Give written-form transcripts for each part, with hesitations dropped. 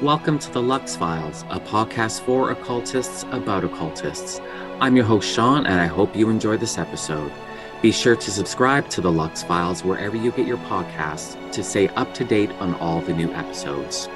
Welcome to the Lux Files, a podcast for occultists about occultists. I'm your host, Sean, and I hope you enjoy this episode. Be sure to subscribe to the Lux Files wherever you get your podcasts to stay up to date on all the new episodes.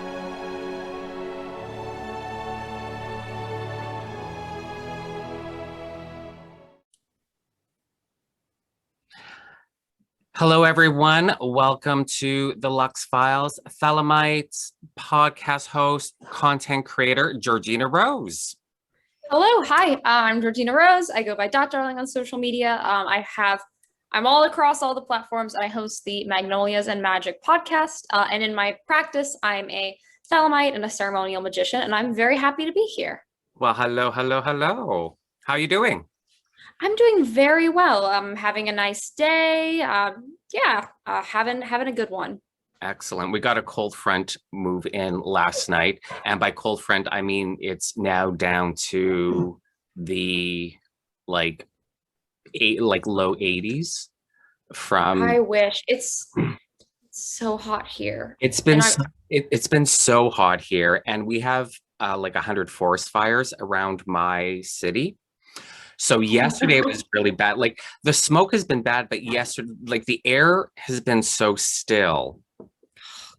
Hello, everyone. Welcome to the Lux Files. Thelemite podcast host, content creator, Georgina Rose. Hello, hi. I'm Georgina Rose. I go by .darling on social media. I'm all across all the platforms. I host the Magnolias And Magic podcast. And in my practice, I'm a thelemite and a ceremonial magician, and I'm very happy to be here. Well, hello. How are you doing? I'm doing very well. I'm having a nice day. Having a good one. Excellent. We got a cold front move in last night. And by cold front, I mean it's now down to the low 80s from. I wish. It's so hot here. It's been so hot here, and we have 100 forest fires around my city. So yesterday it was really bad. Like the smoke has been bad, but yesterday, the air has been so still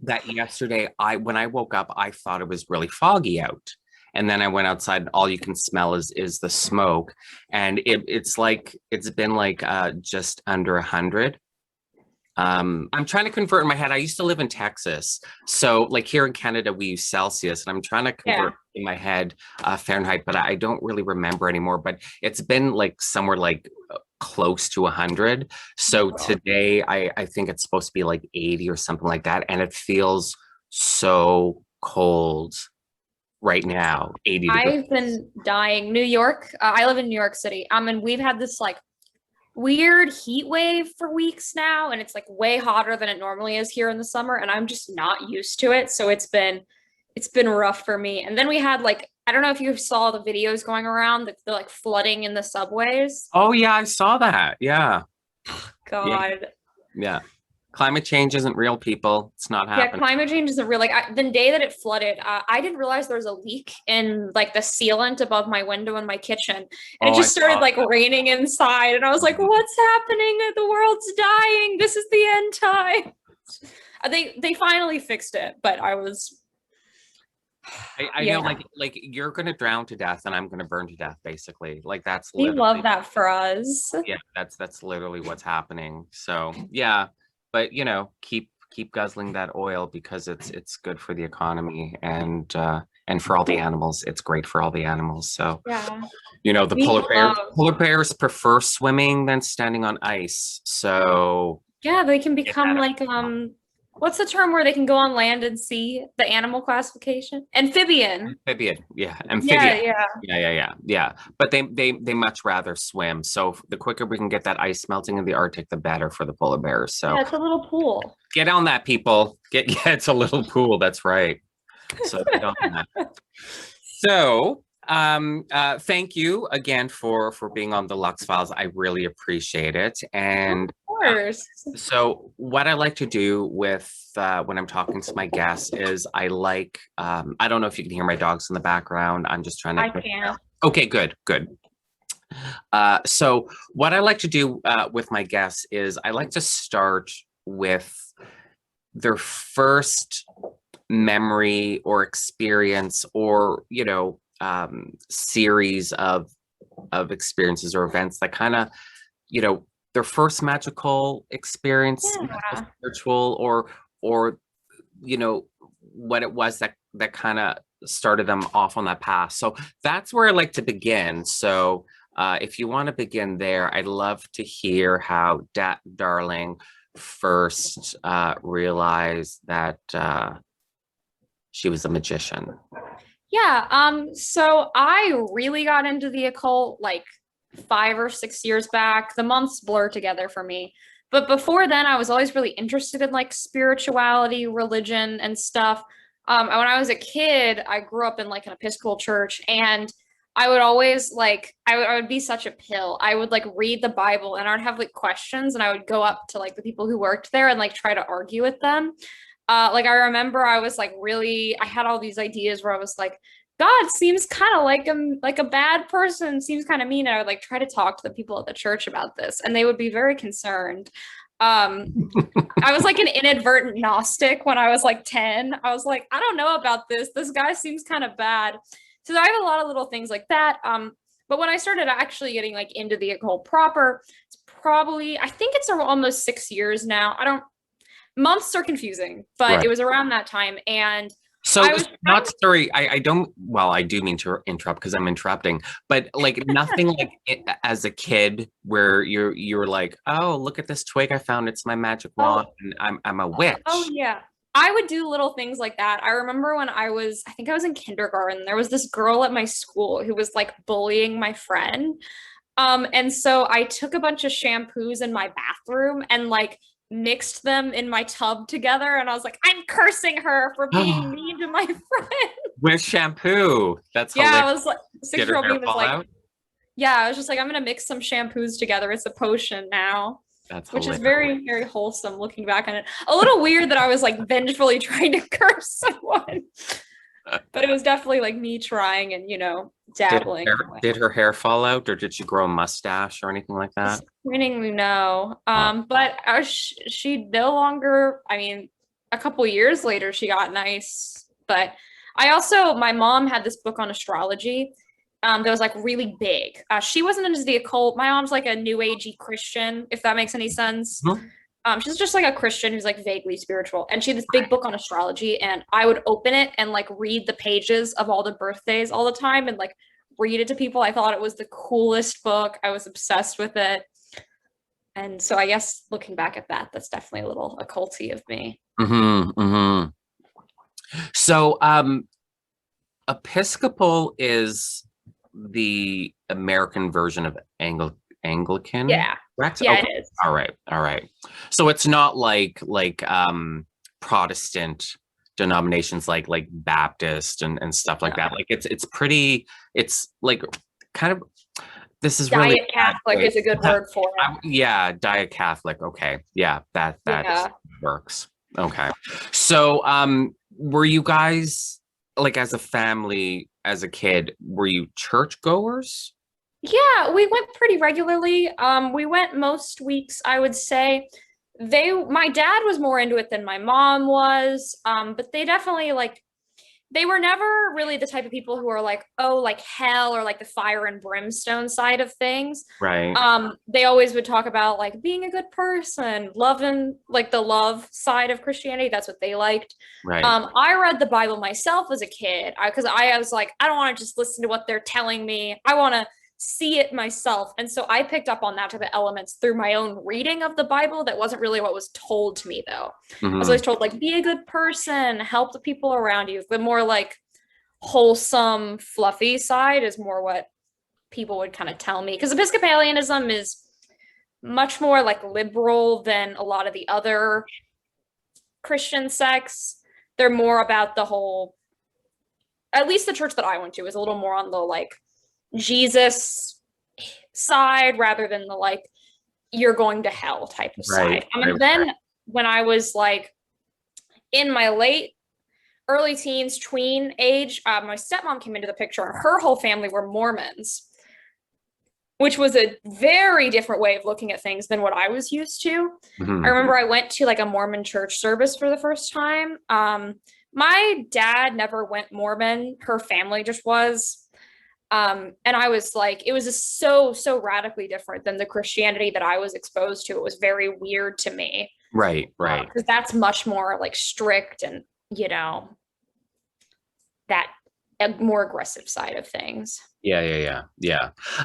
that yesterday when I woke up, I thought it was really foggy out. And then I went outside and all you can smell is the smoke. And it's been just under 100. I'm trying to convert in my head. I used to live in Texas. So here in Canada, we use Celsius, and I'm trying to convert in my head Fahrenheit, but I don't really remember anymore. But it's been somewhere close to 100. So today I think it's supposed to be 80 or something like that. And it feels so cold right now. 80 degrees. I've been dying. New York. I live in New York City. And we've had this weird heat wave for weeks now, and it's way hotter than it normally is here in the summer, and I'm just not used to it. So it's been rough for me. And then we had I don't know if you saw the videos going around, the flooding in the subways. Oh yeah, I saw that. Yeah. God. Yeah. Climate change isn't real, people. It's not happening. Yeah, climate change isn't real. The day that it flooded, I didn't realize there was a leak in the sealant above my window in my kitchen. And it just started raining inside. And I was like, what's happening? The world's dying. This is the end time. They finally fixed it, but I was... I know, you're gonna drown to death and I'm gonna burn to death, basically. That's we love that for us. Yeah, that's literally what's happening. So yeah. But keep guzzling that oil because it's good for the economy and for all the animals. It's great for all the animals. So yeah, the polar bears prefer swimming than standing on ice. So yeah, they can become what's the term where they can go on land and sea? The animal classification? Amphibian. Yeah. Amphibian. Yeah. But they much rather swim. So the quicker we can get that ice melting in the Arctic, the better for the polar bears. So yeah, it's a little pool. Get on that, people. It's a little pool. That's right. So get on that. So thank you again for being on the Lux Files. I really appreciate it. And of course. So what I like to do with when I'm talking to my guests is I don't know if you can hear my dogs in the background. I'm just trying to. I can. Okay, good. So what I like to do with my guests is I like to start with their first memory or experience or series of experiences or events that kind of their first magical experience, ritual, or what it was that kind of started them off on that path. So that's where I like to begin. So if you want to begin there, I'd love to hear how darling first realized that she was a magician. Yeah, so I really got into the occult 5 or 6 years back. The months blur together for me. But before then, I was always really interested in spirituality, religion, and stuff. And when I was a kid, I grew up in an Episcopal church, and I would always I would be such a pill. I would read the Bible, and I would have questions, and I would go up to the people who worked there and try to argue with them. Like I remember I was like I had all these ideas where I was like, God seems kind of like a bad person, seems kind of mean. And I would like try to talk to the people at the church about this, and they would be very concerned. I was like an inadvertent Gnostic when I was like 10. I was like, I don't know about this. This guy seems kind of bad. So I have a lot of little things like that. But when I started actually getting like into the occult proper, it's probably, I think it's almost 6 years now. Months are confusing, but it was around that time. And so I was not sorry. I don't, well, I do mean to interrupt because I'm interrupting, but like nothing like as a kid where you're like, oh, look at this twig I found. It's my magic wand and I'm a witch. Oh yeah. I would do little things like that. I remember when I think I was in kindergarten, there was this girl at my school who was like bullying my friend. And so I took a bunch of shampoos in my bathroom and like mixed them in my tub together, and I was like, I'm cursing her for being mean to my friend. With shampoo. That's hilarious. I was like, 6-year-old me was like, yeah, I was just like, I'm gonna mix some shampoos together. It's a potion now. That's which hilarious. Is very, very wholesome looking back on it. A little weird that I was like vengefully trying to curse someone. But it was definitely like me trying and, dabbling. Did her hair fall out, or did she grow a mustache or anything like that? Disappointingly, no. But she no longer, I mean, a couple years later, she got nice. But my mom had this book on astrology that was like really big. She wasn't into the occult. My mom's like a new agey Christian, if that makes any sense. Mm-hmm. She's just like a Christian who's like vaguely spiritual. And she had this big book on astrology, and I would open it and like read the pages of all the birthdays all the time and like read it to people. I thought it was the coolest book. I was obsessed with it. And so I guess looking back at that, that's definitely a little occulty of me. Mm-hmm, mm-hmm. So Episcopal is the American version of Anglican? Yeah. Correct? Yeah, okay. It is. All right. So it's not like Protestant denominations like Baptist and stuff like that. Like it's like kind of, this is Diet really Catholic is a good word for it. Yeah, Diet Catholic. Okay. Yeah, that works. Okay. So were you guys like as a family, as a kid, were you churchgoers? Yeah, we went pretty regularly. We went most weeks, I would say. My dad was more into it than my mom was. But they definitely they were never really the type of people who are like, oh, like hell or like the fire and brimstone side of things. Right. They always would talk about like being a good person, loving like the love side of Christianity. That's what they liked. Right. I read the Bible myself as a kid because I was like, I don't want to just listen to what they're telling me. I want to see it myself. And so I picked up on that type of elements through my own reading of the Bible. That wasn't really what was told to me though. Mm-hmm. I was always told like, be a good person, help the people around you. The more like wholesome, fluffy side is more what people would kind of tell me. Because Episcopalianism is much more like liberal than a lot of the other Christian sects. They're more about the whole, at least the church that I went to is a little more on the like Jesus side rather than the like you're going to hell type of side. Then when I was like in my early teens, tween age, my stepmom came into the picture and her whole family were Mormons, which was a very different way of looking at things than what I was used to. Mm-hmm. I remember I went to like a Mormon church service for the first time. My dad never went Mormon. Her family just was. And I was like, it was just so radically different than the Christianity that I was exposed to. It was very weird to me. Right. Because that's much more like strict and, that more aggressive side of things. Yeah.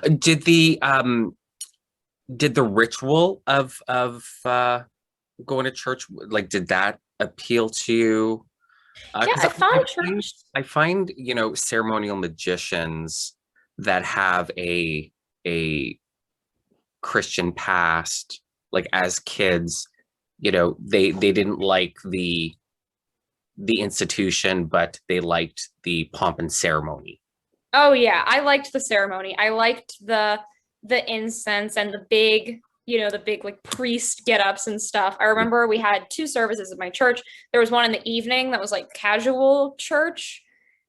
Did the ritual of going to church, like, did that appeal to you? I find, ceremonial magicians that have a Christian past, like as kids, they didn't like the institution, but they liked the pomp and ceremony. Oh yeah, I liked the ceremony. I liked the incense and the big you know, the big like priest get-ups and stuff. I remember we had 2 services at my church. There was one in the evening that was like casual church.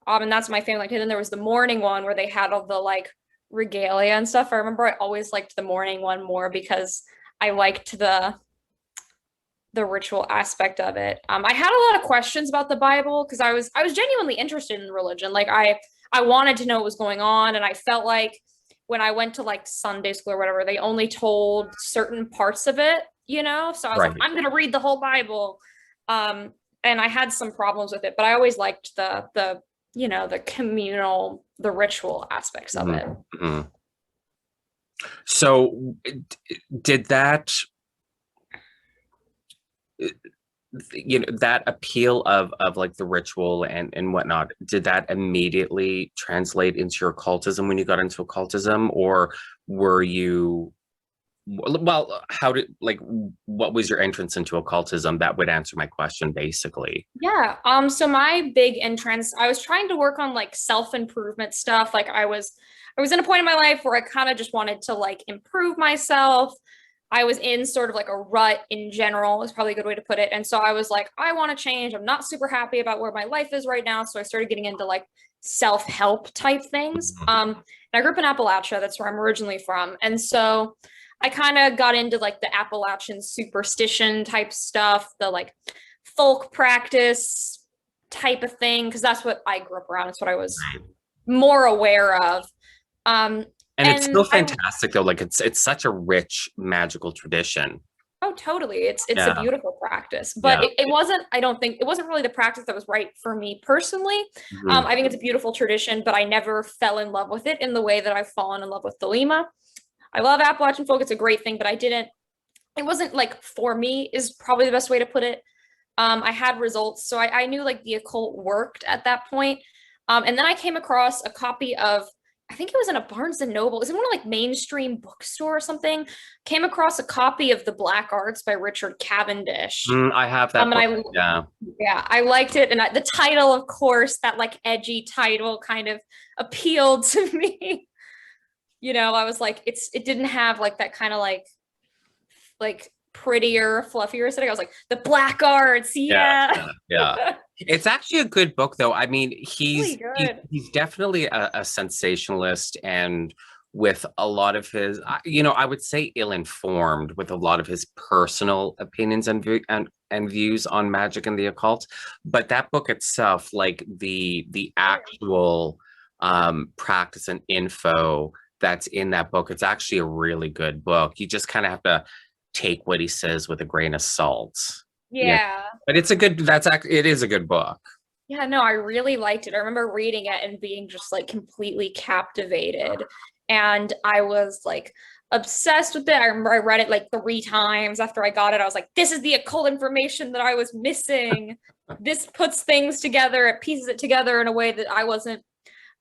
And that's my family. And then there was the morning one where they had all the like regalia and stuff. I remember I always liked the morning one more because I liked the ritual aspect of it. I had a lot of questions about the Bible because I was genuinely interested in religion. Like I wanted to know what was going on, and I felt like when I went to like Sunday school or whatever, they only told certain parts of it, you know? So I was like, I'm gonna read the whole Bible. And I had some problems with it, but I always liked the you know, the communal, the ritual aspects of it. So did that, you know, that appeal of like the ritual and whatnot, did that immediately translate into your occultism when you got into occultism, or were you, well, how did, like, what was your entrance into occultism? That would answer my question basically. Yeah. So my big entrance, I was trying to work on like self-improvement stuff. Like I was in a point in my life where I kind of just wanted to like improve myself. I was in sort of like a rut in general, is probably a good way to put it. And so I was like, I want to change. I'm not super happy about where my life is right now. So I started getting into like self-help type things. And I grew up in Appalachia. That's where I'm originally from. And so I kind of got into like the Appalachian superstition type stuff, the like folk practice type of thing, because that's what I grew up around. It's what I was more aware of. And it's still fantastic though. Like it's such a rich magical tradition. Oh, totally. It's a beautiful practice, but it wasn't, I don't think, it wasn't really the practice that was right for me personally. I think it's a beautiful tradition, but I never fell in love with it in the way that I've fallen in love with Thelema. I love Appalachian folk. It's a great thing, but it wasn't like for me is probably the best way to put it. I had results. So I knew like the occult worked at that point. And then I came across a copy of, I think it was in a Barnes and Noble. It was in one of like mainstream bookstore or something. Came across a copy of The Black Arts by Richard Cavendish. I have that book. Yeah, I liked it. And the title, of course, that like edgy title kind of appealed to me. You know, I was like, it didn't have like that kind of like prettier, fluffier aesthetic. I was like, The Black Arts, yeah. It's actually a good book, though. I mean, he's definitely a sensationalist, and with a lot of his, you know, I would say ill-informed with a lot of his personal opinions and views on magic and the occult. But that book itself, like the actual practice and info that's in that book, it's actually a really good book. You just kind of have to take what he says with a grain of salt. Yeah. But it is a good book. Yeah, no, I really liked it. I remember reading it and being just like completely captivated. And I was like obsessed with it. I remember I read it like 3 times after I got it. I was like, this is the occult information that I was missing. This puts things together, it pieces it together in a way that I wasn't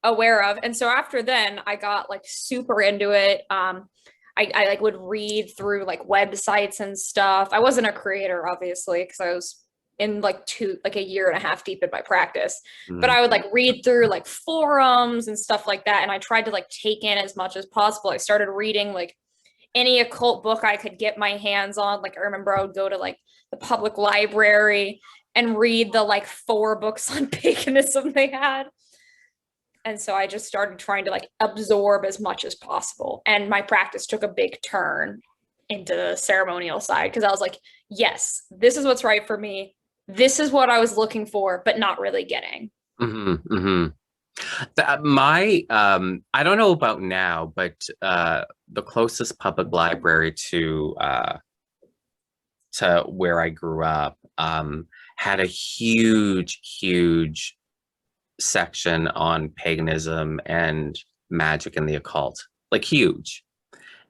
aware of. And so after then I got like super into it. I like would read through like websites and stuff. I wasn't a creator, obviously, because I was in like a year and a half deep in my practice. But I would like read through like forums and stuff like that. And I tried to like take in as much as possible. I started reading like any occult book I could get my hands on. Like I remember I would go to like the public library and read the like 4 books on paganism they had. And so I just started trying to like absorb as much as possible. And my practice took a big turn into the ceremonial side because I was like, yes, this is what's right for me. This is what I was looking for, but not really getting. I don't know about now, but the closest public library to where I grew up had a huge section on paganism and magic and the occult, like huge.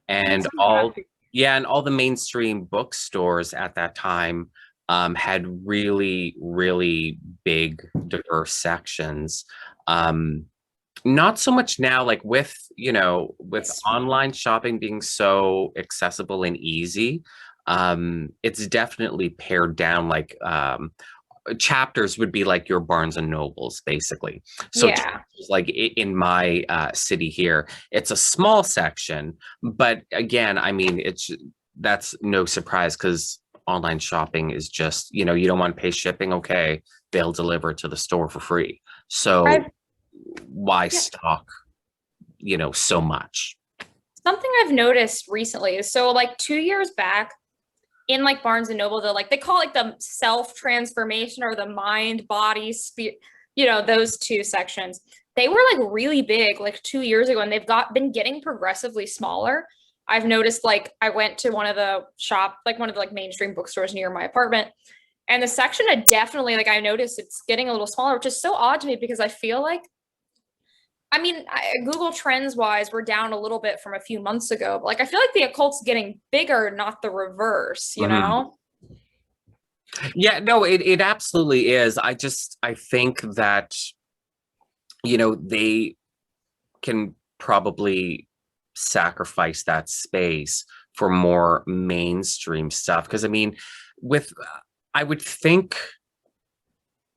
And all the mainstream bookstores at that time had really big diverse sections. Not so much now, like with online shopping being so accessible and easy, it's definitely pared down. Like chapters would be like your Barnes and Nobles, basically. So like in my city here, it's a small section, but again, I mean, that's no surprise because online shopping is just, you don't want to pay shipping. Okay, they'll deliver to the store for free. So I've, why yeah. stock, so much? Something I've noticed recently is so like 2 years back in like Barnes and Noble, they call it like the self transformation or the mind, body, spirit, those two sections. They were like really big like 2 years ago, and they've been getting progressively smaller. I've noticed like I went to one of the like mainstream bookstores near my apartment, and the section had definitely like I noticed it's getting a little smaller, which is so odd to me because I feel like Google Trends wise, we're down a little bit from a few months ago, but like I feel like the occult's getting bigger, not the reverse, you know? Yeah, no, it absolutely is. I think that, they can probably sacrifice that space for more mainstream stuff. Because I would think,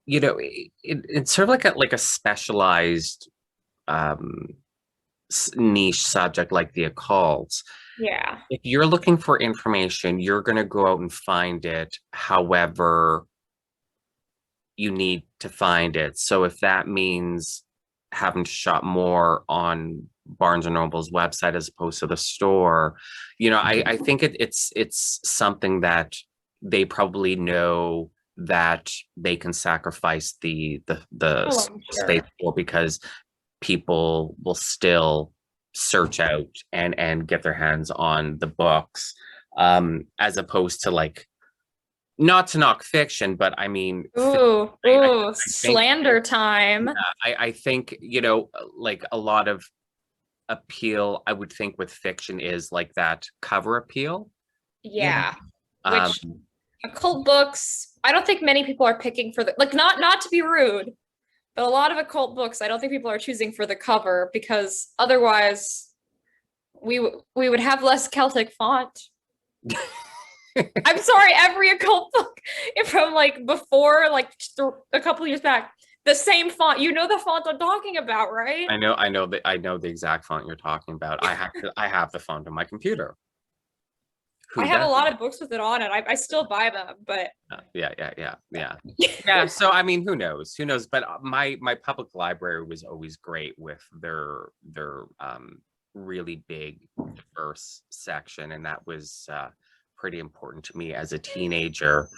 it's sort of like a specialized niche subject like the occult. Yeah. If you're looking for information, you're going to go out and find it however you need to find it. So if that means having to shop more on Barnes and Noble's website as opposed to the store, I think it's something that they probably know that they can sacrifice the space for, because people will still search out and get their hands on the books, as opposed to like, not to knock fiction, but I mean, I slander time. I think, like a lot of appeal, I would think with fiction is like that cover appeal. Yeah. Which occult books, I don't think many people are picking for like not to be rude, but a lot of occult books, I don't think people are choosing for the cover, because otherwise we would have less Celtic font. I'm sorry, every occult book from like before, like a couple years back, the same font. You know the font I'm talking about, right? I know the exact font you're talking about. I have the font on my computer. I have a lot of books with it on it. I still buy them, but yeah. So I mean, who knows? But my public library was always great with their really big, diverse section, and that was pretty important to me as a teenager.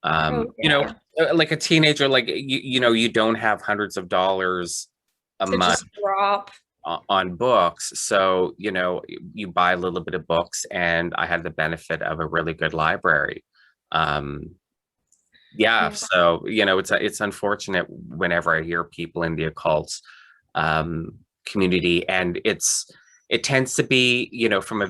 Like a teenager, like you don't have hundreds of dollars a month drop on books, so you buy a little bit of books, and I had the benefit of a really good library. So it's unfortunate whenever I hear people in the occult community, and it tends to be from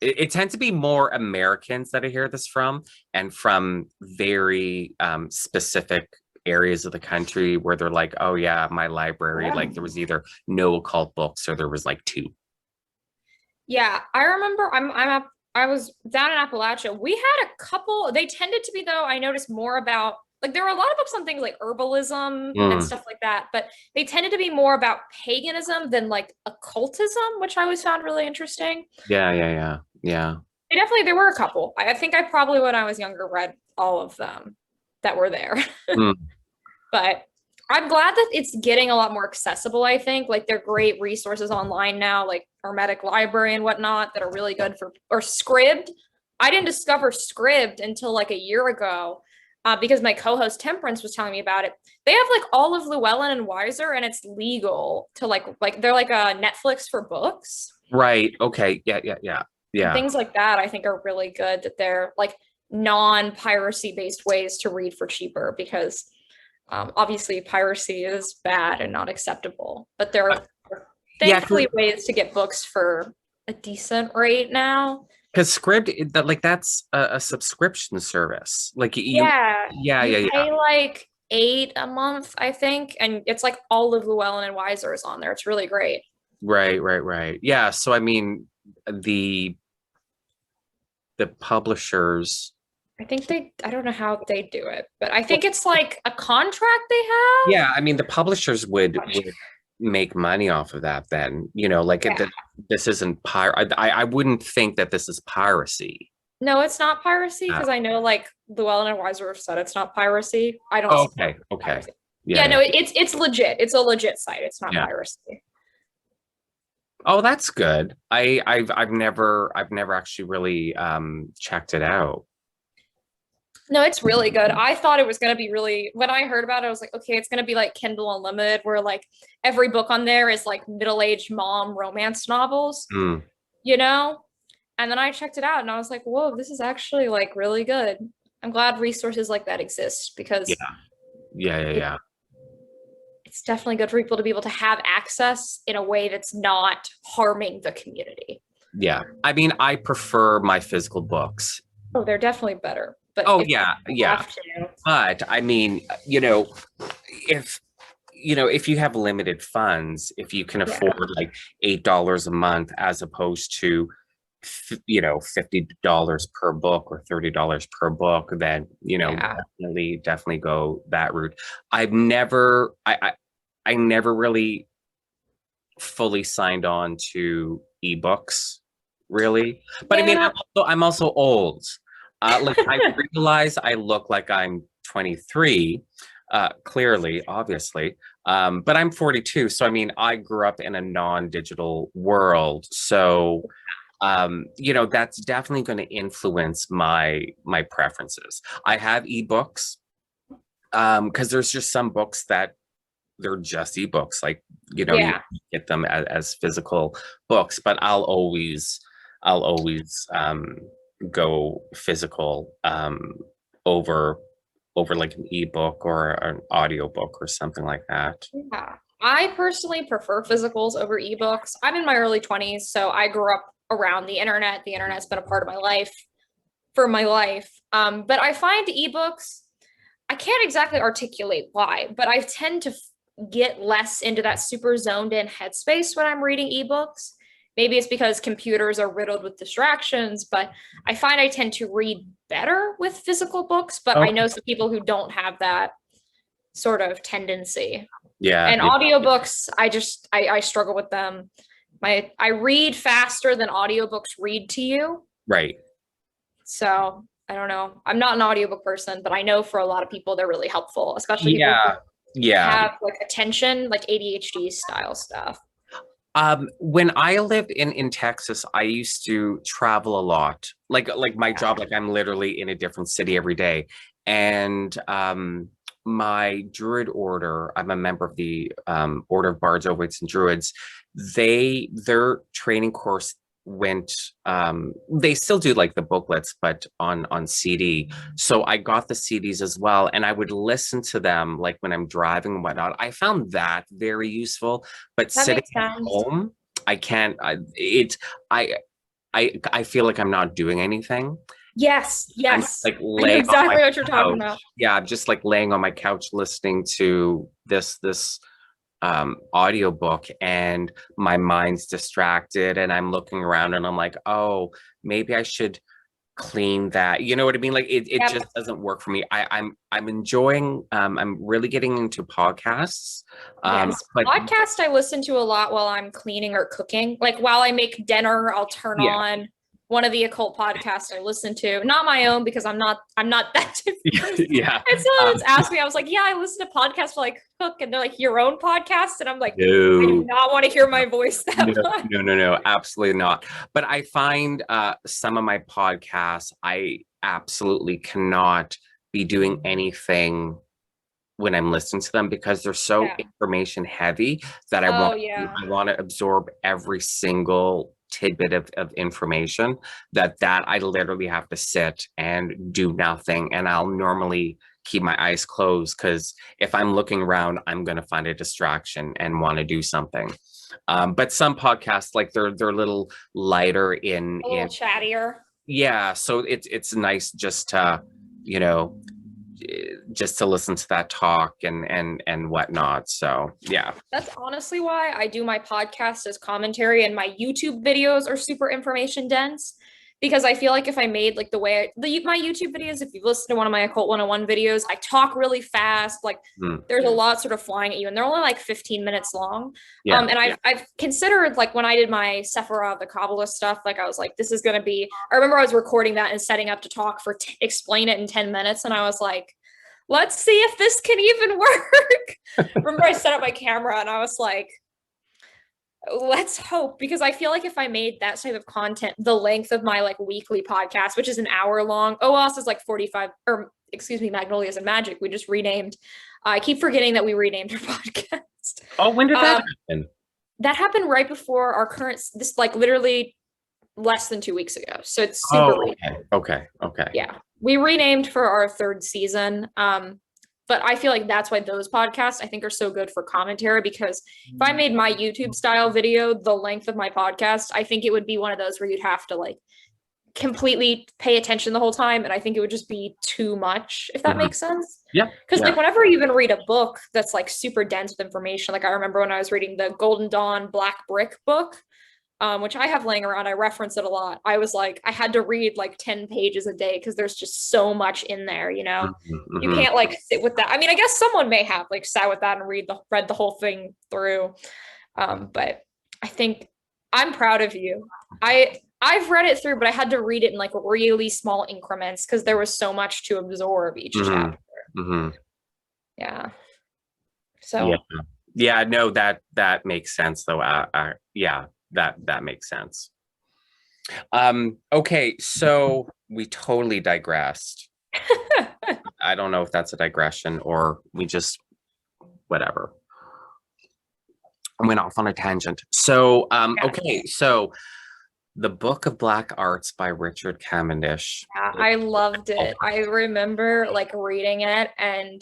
it tends to be more Americans that I hear this from, and from very specific areas of the country where they're like, oh yeah, my library, like there was either no occult books or there was like 2. Yeah, I remember I was down in Appalachia. We had a couple, they tended to be, though, I noticed more about, like there were a lot of books on things like herbalism and stuff like that, but they tended to be more about paganism than like occultism, which I always found really interesting. Yeah. There were a couple. I think I probably, when I was younger, read all of them that were there. But I'm glad that it's getting a lot more accessible. I think like there are great resources online now, like Hermetic Library and whatnot, that are really good or Scribd. I didn't discover Scribd until like a year ago, because my co-host Temperance was telling me about it. They have like all of Llewellyn and Weiser, and it's legal to like they're like a Netflix for books. Right. Okay. Yeah. Things like that I think are really good, that they're like non-piracy based ways to read for cheaper, because obviously piracy is bad and not acceptable, but there are thankfully ways to get books for a decent rate now. Because Scribd, that's a subscription service. Like you pay like $8 a month, I think, and it's like all of Llewellyn and Weiser is on there. It's really great. Right. Yeah. So I mean, the publishers, I don't know how they do it, but I think it's like a contract they have. Yeah, I mean the publishers would make money off of that then, this isn't I wouldn't think that this is piracy. No, it's not piracy because I know like Llewellyn and Weiser have said it's not piracy. I don't. Okay. Piracy. Yeah, yeah, no, it's legit. It's a legit site. It's not piracy. Oh, that's good. I've never actually really checked it out. No, it's really good. I thought it was going to be really, when I heard about it, I was like, okay, it's going to be like Kindle Unlimited, where like every book on there is like middle-aged mom romance novels, you know? And then I checked it out and I was like, whoa, this is actually like really good. I'm glad resources like that exist because yeah. It's definitely good for people to be able to have access in a way that's not harming the community. Yeah. I mean, I prefer my physical books. Oh, they're definitely better. But yeah. But I mean, if you have limited funds, if you can afford like $8 a month as opposed to $50 per book or $30 per book, then definitely go that route. I never really fully signed on to ebooks, really. But I mean, I'm also old. Like I realize I look like I'm 23, clearly, obviously. But I'm 42. So I mean, I grew up in a non-digital world. So that's definitely going to influence my preferences. I have ebooks because there's just some books that they're just ebooks, like you get them as physical books, but I'll always go physical over like an ebook or an audiobook or something like that. Yeah, I personally prefer physicals over ebooks. I'm in my early 20s, so I grew up around the internet. The internet's been a part of my life for my life. But I find ebooks, I can't exactly articulate why, but I tend to get less into that super zoned in headspace when I'm reading ebooks. Maybe it's because computers are riddled with distractions, but I find I tend to read better with physical books, but I know some people who don't have that sort of tendency. Yeah. And audiobooks, I struggle with them. I read faster than audiobooks read to you. Right. So I don't know. I'm not an audiobook person, but I know for a lot of people they're really helpful, especially people who have like attention, like ADHD style stuff. When I lived in Texas, I used to travel a lot. Like my job, like I'm literally in a different city every day. And my Druid order, I'm a member of the Order of Bards, Ovites, and Druids. Their training course went, they still do like the booklets, but on CD. So I got the CDs as well, and I would listen to them like when I'm driving and whatnot. I found that very useful, but that sitting at home, I can't. I feel like I'm not doing anything. Yes. I'm just, like laying exactly what you're talking about. Yeah, I'm just like laying on my couch listening to this audiobook, and my mind's distracted and I'm looking around and I'm like, oh, maybe I should clean that. You know what I mean? Like it just doesn't work for me. I'm enjoying, I'm really getting into podcasts. But podcast I listen to a lot while I'm cleaning or cooking. Like while I make dinner, I'll turn on one of the occult podcasts I listen to, not my own because I'm not that different. And someone asked me, I was like, yeah, I listen to podcasts while I cook, and they're like, your own podcast? And I'm like, no. I do not want to hear my voice that much. No, absolutely not. But I find some of my podcasts, I absolutely cannot be doing anything when I'm listening to them because they're so information heavy that I want to absorb every single tidbit of information that I literally have to sit and do nothing, and I'll normally keep my eyes closed because if I'm looking around, I'm going to find a distraction and want to do something. But some podcasts, like they're a little lighter a little chattier. Yeah, so it's nice just to just to listen to that talk and whatnot. So yeah, that's honestly why I do my podcast as commentary, and my YouTube videos are super information dense because I feel like if I made like the way my YouTube videos, if you've listened to one of my Occult 101 videos, I talk really fast. Like there's a lot sort of flying at you, and they're only like 15 minutes long. And I've considered, like, when I did my Sephira, the Kabbalah stuff, like I was like, this is going to be, I remember I was recording that and setting up to talk for, explain it in 10 minutes. And I was like, let's see if this can even work. Remember I set up my camera and I was like, let's hope, because I feel like if I made that type of content the length of my like weekly podcast, which is an hour long, OOS is like 45, or excuse me, Magnolias and Magic, we just renamed. I keep forgetting that we renamed our podcast. Oh, when did that happen? That happened right before our current, this like literally less than 2 weeks ago. So it's super recent. Okay. Yeah. We renamed for our third season. But I feel like that's why those podcasts I think are so good for commentary, because if I made my YouTube style video the length of my podcast, I think it would be one of those where you'd have to like completely pay attention the whole time. And I think it would just be too much, if that makes sense. Yeah. Because like whenever you even read a book that's like super dense with information, like I remember when I was reading the Golden Dawn Black Brick book, which I have laying around, I reference it a lot. I was like, I had to read like 10 pages a day because there's just so much in there, you know? You can't like sit with that. I mean, I guess someone may have like sat with that and read the whole thing through. But I think I'm proud of you. I've read it through, but I had to read it in like really small increments because there was so much to absorb each chapter. Yeah. So yeah, no, that makes sense though. Yeah. That makes sense. Okay, so we totally digressed. I don't know if that's a digression or we just whatever. I went off on a tangent. So okay, so The Book of Black Arts by Richard Camendish. Yeah, I loved it. I remember like reading it and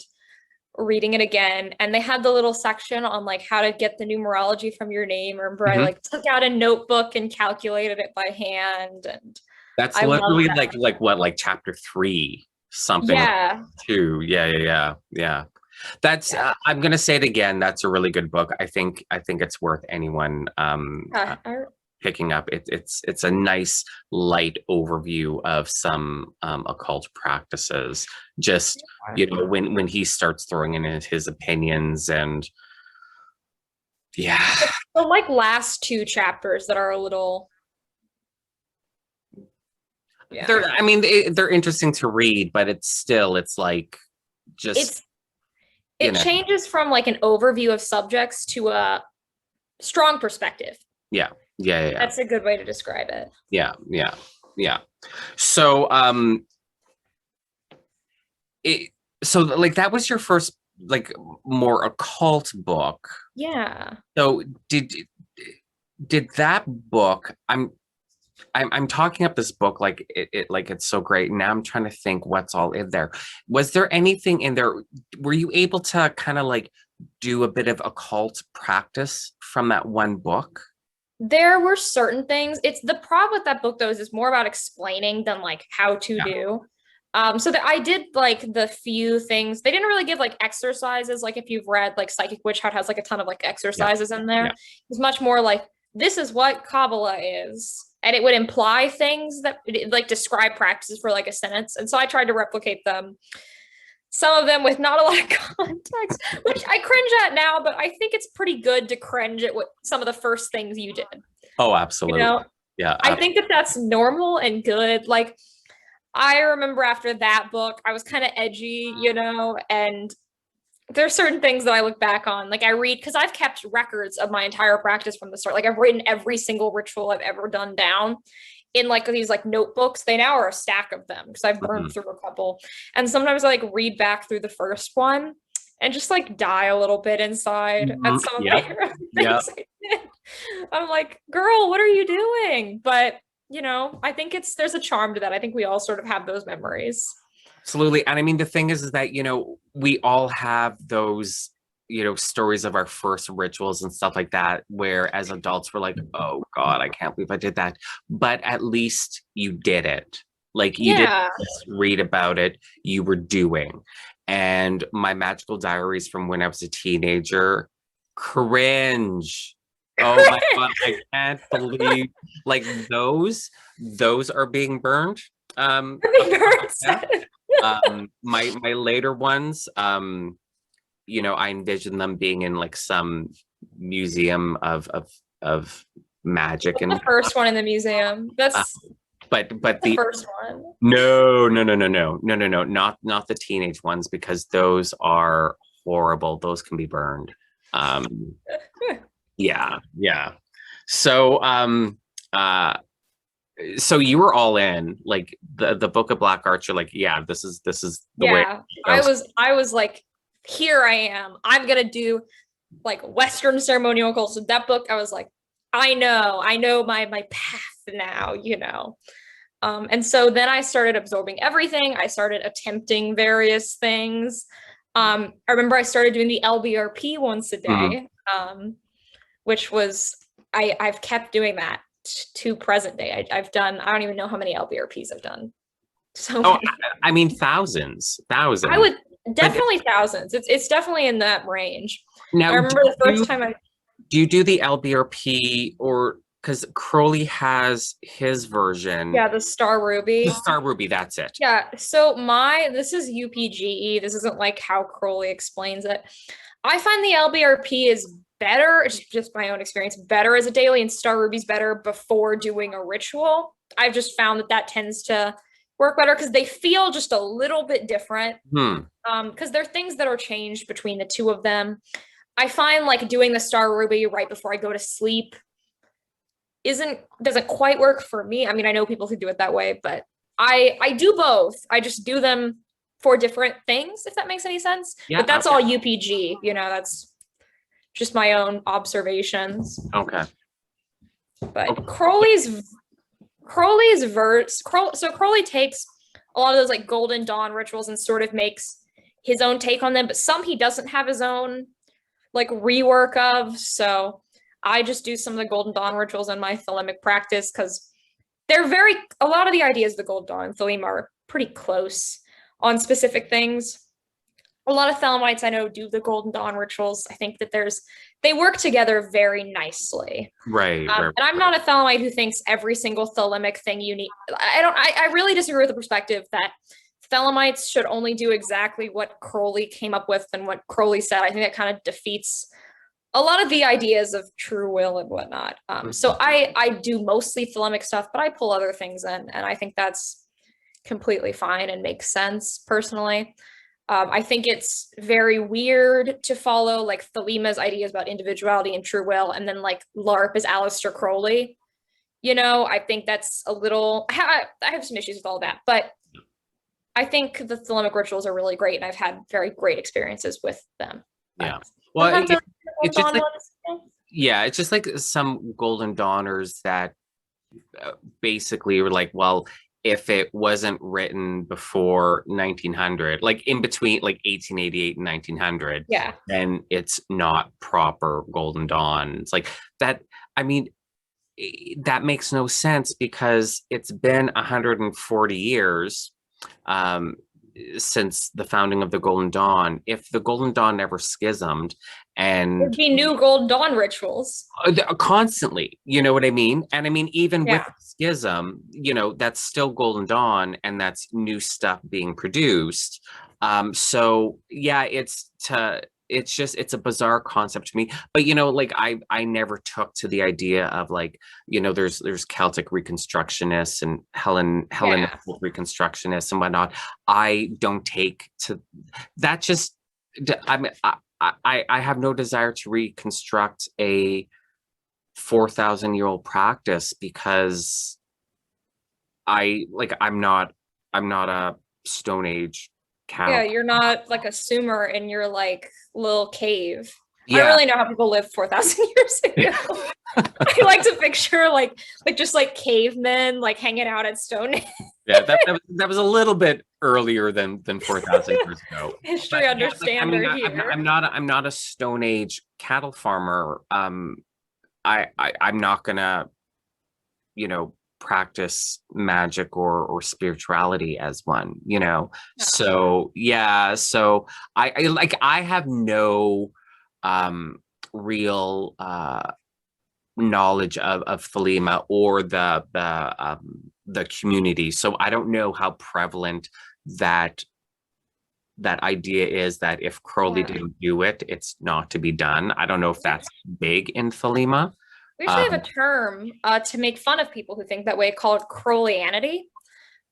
reading it again, and they had the little section on like how to get the numerology from your name. Remember I like took out a notebook and calculated it by hand, and that's literally like what, like chapter 3 something. Yeah. Like 2. Yeah. That's I'm gonna say it again, that's a really good book. I think it's worth anyone picking up. It's a nice light overview of some occult practices, just you know, when he starts throwing in his opinions. And the like last 2 chapters that are a little they're interesting to read, but it's like just it changes from like an overview of subjects to a strong perspective. Yeah. That's a good way to describe it. Yeah. So so like that was your first like more occult book. Yeah. So did that book, I'm talking up this book like it like it's so great. Now I'm trying to think what's all in there. Was there anything in there? Were you able to kind of like do a bit of occult practice from that one book? There were certain things. It's the problem with that book though is it's more about explaining than like how to do. So that I did like the few things. They didn't really give like exercises. Like if you've read like Psychic Witch Hunt has like a ton of like exercises in there. It's much more like, this is what Kabbalah is. And it would imply things that like describe practices for like a sentence. And so I tried to replicate them. Some of them with not a lot of context, which I cringe at now, but I think it's pretty good to cringe at what some of the first things you did. Oh, absolutely. You know? Yeah. I think that's normal and good. Like, I remember after that book, I was kind of edgy, you know, and there's certain things that I look back on. Like I read, because I've kept records of my entire practice from the start. Like I've written every single ritual I've ever done down in like these like notebooks. They now are a stack of them because I've burned through a couple. And sometimes I like read back through the first one and just like die a little bit inside at some of my things I did. I'm like, girl, what are you doing? But you know, I think there's a charm to that. I think we all sort of have those memories. Absolutely. And I mean, the thing is that, you know, we all have those, you know, stories of our first rituals and stuff like that, where as adults we're like, oh God, I can't believe I did that. But at least you did it. Like you didn't just read about it, you were doing. And my magical diaries from when I was a teenager, cringe. Oh my God, I can't believe like those are being burned. Yeah. My later ones, I envision them being in like some museum of magic The and first one in the museum. uh, That's but the the first one. no, not the teenage ones because those are horrible. Those can be burned. Yeah. So uh so you were all in like the Book of Black Arts. You're like, yeah, this is the way Yeah, it I goes. was like, here I am. I'm gonna do like Western ceremonial occult. So that book, I was like, I know my path now. And so then I started absorbing everything. I started attempting various things. I remember I started doing the LBRP once a Mhm. day, which was I've kept doing that to present day. I've done, I don't even know how many LBRPs I've done. So Oh, many. I mean thousands, I thousands. would But definitely thousands. It's definitely in that range. I now, remember the first time I do you do the LBRP or because Crowley has his version, yeah, the Star the Ruby. Star Ruby, that's it. Yeah, so this is UPGE. This isn't like how Crowley explains it. I find the LBRP is better, it's just my own experience, better as a daily, and Star Ruby's better before doing a ritual. I've just found that tends to work better because they feel just a little bit different. Hmm. Because there are things that are changed between the two of them. I find like doing the Star Ruby right before I go to sleep doesn't quite work for me. I mean, I know people who do it that way, but I do both. I just do them for different things, if that makes any sense. Yeah. But that's all UPG, that's just my own observations. Okay. But Crowley's verse, so Crowley takes a lot of those like Golden Dawn rituals and sort of makes his own take on them, but some he doesn't have his own like rework of. So I just do some of the Golden Dawn rituals in my Thelemic practice because a lot of the ideas of the Golden Dawn and Thelema are pretty close on specific things. A lot of Thelemites I know do the Golden Dawn rituals. I think that they work together very nicely. Right. And I'm not a Thelemite who thinks every single Thelemic thing you need. I really disagree with the perspective that Thelemites should only do exactly what Crowley came up with and what Crowley said. I think that kind of defeats a lot of the ideas of true will and whatnot. So I do mostly Thelemic stuff, but I pull other things in, and I think that's completely fine and makes sense personally. I think it's very weird to follow like Thelema's ideas about individuality and true will, and then like LARP is Aleister Crowley. I think that's a little. I have some issues with all that, but I think the Thelemic rituals are really great, and I've had very great experiences with them. Yeah. Well, it's just like, yeah, it's just like some Golden Dawners that basically were like, well, if it wasn't written before 1900, like in between like 1888 and 1900, yeah, then it's not proper Golden Dawn. It's like that. I mean, that makes no sense because it's been 140 years since the founding of the Golden Dawn. If the Golden Dawn never schismed and there'd be new Golden Dawn rituals constantly, you know what I mean? And I mean, even with yeah. schism, that's still Golden Dawn and that's new stuff being produced. So yeah, it's a bizarre concept to me, but like I never took to the idea of like there's Celtic Reconstructionists and Hellenistic Reconstructionists and whatnot. I don't take to that. Just I mean I have no desire to reconstruct a 4,000-year-old practice because I'm not a Stone Age cattle. Yeah, you're not like a sumer in your like little cave. Yeah. I really know how people lived 4,000 years ago. I like to picture like just like cavemen like hanging out at Stonehenge. Yeah, that was a little bit earlier than 4,000 years ago. History understander here. I'm not a Stone Age cattle farmer. I'm not gonna, practice magic or spirituality as one, So yeah, so I have no real knowledge of Thelema or the community. So I don't know how prevalent that idea is, that if Crowley didn't do it, it's not to be done. I don't know if that's big in Thelema. We actually have a term to make fun of people who think that way called Crowleyanity.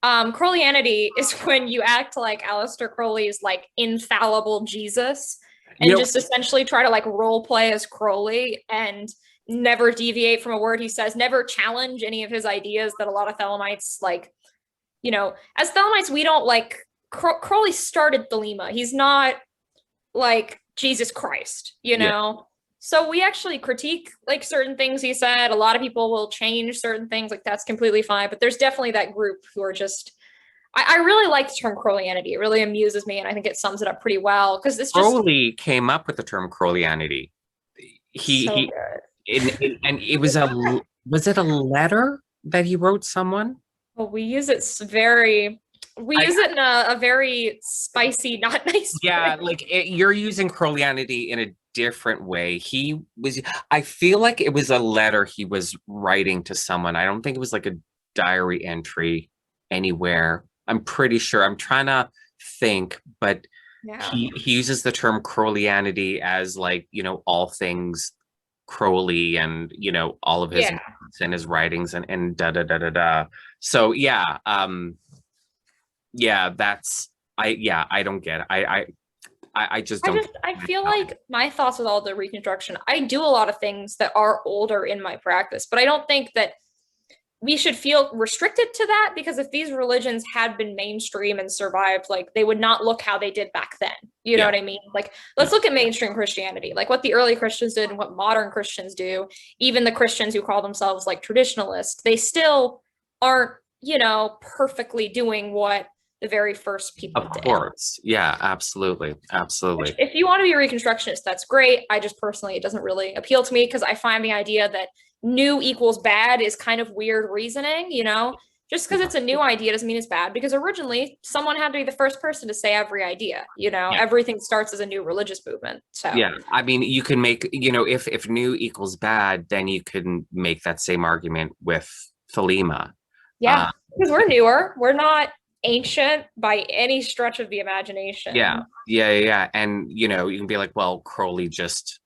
Crowleyanity is when you act like Aleister Crowley's like infallible Jesus and just essentially try to like role play as Crowley and never deviate from a word he says, never challenge any of his ideas that a lot of Thelemites like, as Thelemites, we don't like Crowley started Thelema. He's not like Jesus Christ, know? So we actually critique like certain things he said. A lot of people will change certain things, like that's completely fine. But there's definitely that group who are just, I really like the term Crowleyanity. It really amuses me, and I think it sums it up pretty well because this Crowley came up with the term Crowleyanity. And it was it a letter that he wrote someone? Well, we use it use it in a very spicy, not nice way. Like you're using Crowleyanity in a different way. I feel like it was a letter he was writing to someone. I don't think it was like a diary entry anywhere. I'm pretty sure. I'm trying to think, but he uses the term Crowleyanity as like, all things Crowley and, all of his and his writings and da da da da da. So I don't get it. I just don't. I feel like my thoughts with all the reconstruction, I do a lot of things that are older in my practice, but I don't think that we should feel restricted to that, because if these religions had been mainstream and survived, like they would not look how they did back then. You know what I mean? Like, let's look at mainstream Christianity, like what the early Christians did and what modern Christians do. Even the Christians who call themselves like traditionalists, they still aren't, perfectly doing what the very first people did. Of course. Yeah, absolutely. Absolutely. If you want to be a Reconstructionist, that's great. I just personally, it doesn't really appeal to me because I find the idea that new equals bad is kind of weird reasoning, just because it's a new idea doesn't mean it's bad, because originally someone had to be the first person to say every idea, everything starts as a new religious movement. So I mean, you can make, if new equals bad, then you can make that same argument with Thelema. Because we're newer. We're not ancient by any stretch of the imagination. And you can be like, well, Crowley just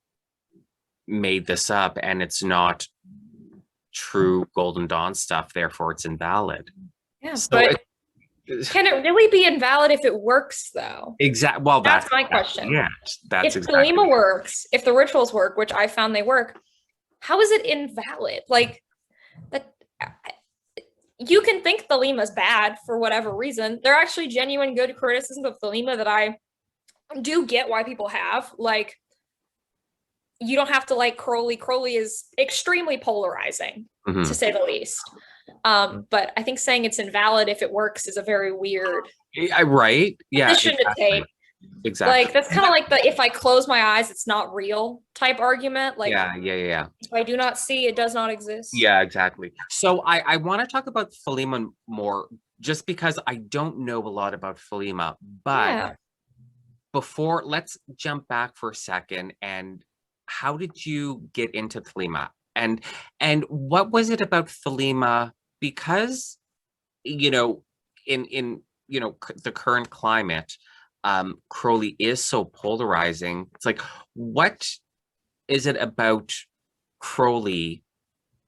made this up and it's not true Golden Dawn stuff, therefore it's invalid. So but can it really be invalid if it works though? Exactly. Well, that's my question. That's if Thelema works, if the rituals work, which I found they work, how is it invalid? Like that. You can think Thelema's bad for whatever reason. There are actually genuine good criticisms of Thelema that I do get why people have. Like, you don't have to like Crowley. Crowley is extremely polarizing, to say the least. But I think saying it's invalid if it works is a very weird position to take. Exactly. Like, that's kind of like the if I close my eyes, it's not real type argument. Like, if I do not see, it does not exist. Yeah, exactly. So I want to talk about Thelema more, just because I don't know a lot about Thelema. But before, let's jump back for a second. And how did you get into Thelema? And what was it about Thelema? Because, in the current climate, Crowley is so polarizing. It's like, what is it about Crowley?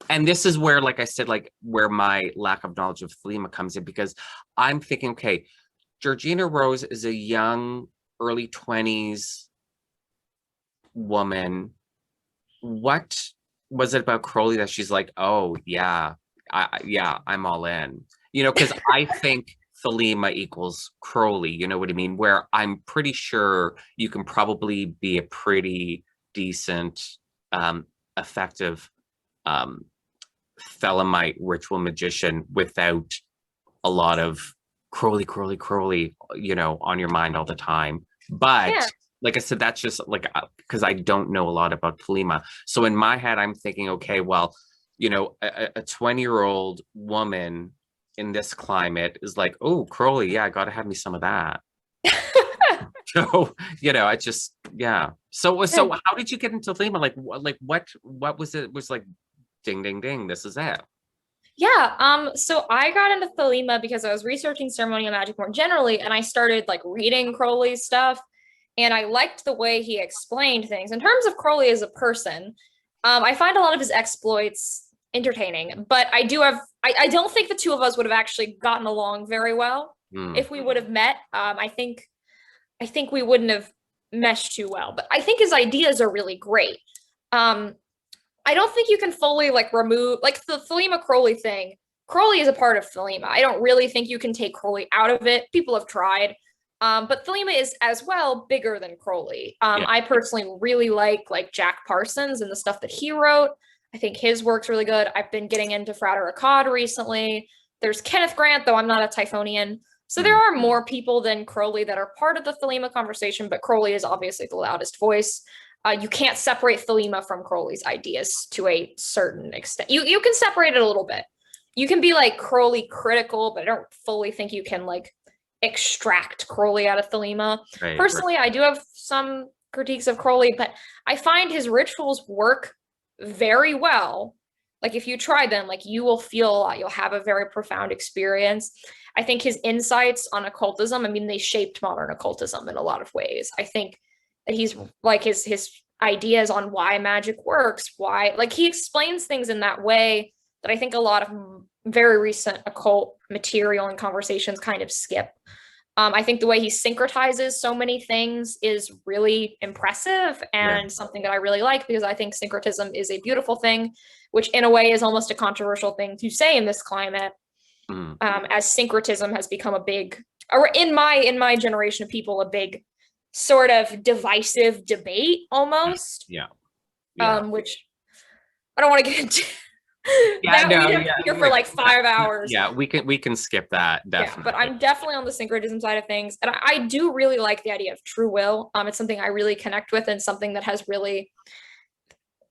And this is where, like I said, like where my lack of knowledge of Thelema comes in, because I'm thinking, okay, Georgina Rose is a young, early 20s woman. What was it about Crowley that she's like, oh yeah, I'm all in, because I think Thelema equals Crowley, you know what I mean? Where I'm pretty sure you can probably be a pretty decent, effective Thelemite ritual magician without a lot of Crowley, on your mind all the time. But like I said, that's just like, because I don't know a lot about Thelema. So in my head, I'm thinking, okay, well, a 20-year-old woman in this climate is like, oh, Crowley, I gotta have me some of that. So I just so how did you get into Thelema? Like what was it? Was like ding, ding, ding. This is it. Yeah, so I got into Thelema because I was researching ceremonial magic more generally, and I started like reading Crowley's stuff, and I liked the way he explained things. In terms of Crowley as a person, I find a lot of his exploits entertaining, but I don't think the two of us would have actually gotten along very well if we would have met. I think we wouldn't have meshed too well, but I think his ideas are really great. I don't think you can fully like remove like the Thelema Crowley thing. Crowley is a part of Thelema. I don't really think you can take Crowley out of it. People have tried. But Thelema is as well bigger than Crowley. I personally really like Jack Parsons and the stuff that he wrote. I think his work's really good. I've been getting into Frater Akkad recently. There's Kenneth Grant, though I'm not a Typhonian. So there are more people than Crowley that are part of the Thelema conversation, but Crowley is obviously the loudest voice. You can't separate Thelema from Crowley's ideas to a certain extent. You can separate it a little bit. You can be like Crowley critical, but I don't fully think you can like extract Crowley out of Thelema. Personally, I do have some critiques of Crowley, but I find his rituals work very well. Like if you try them, like you will feel a lot. You'll have a very profound experience. I think his insights on occultism, I mean, they shaped modern occultism in a lot of ways. I think that he's like his ideas on why magic works, why like he explains things in that way that I think a lot of very recent occult material and conversations kind of skip. I think the way he syncretizes so many things is really impressive and something that I really like, because I think syncretism is a beautiful thing, which in a way is almost a controversial thing to say in this climate, as syncretism has become a big, or in my generation of people, a big sort of divisive debate almost. Which I don't want to get into. Here for like 5 hours. We can skip that, definitely. But I'm definitely on the syncretism side of things, and I do really like the idea of true will. It's something I really connect with, and something that has really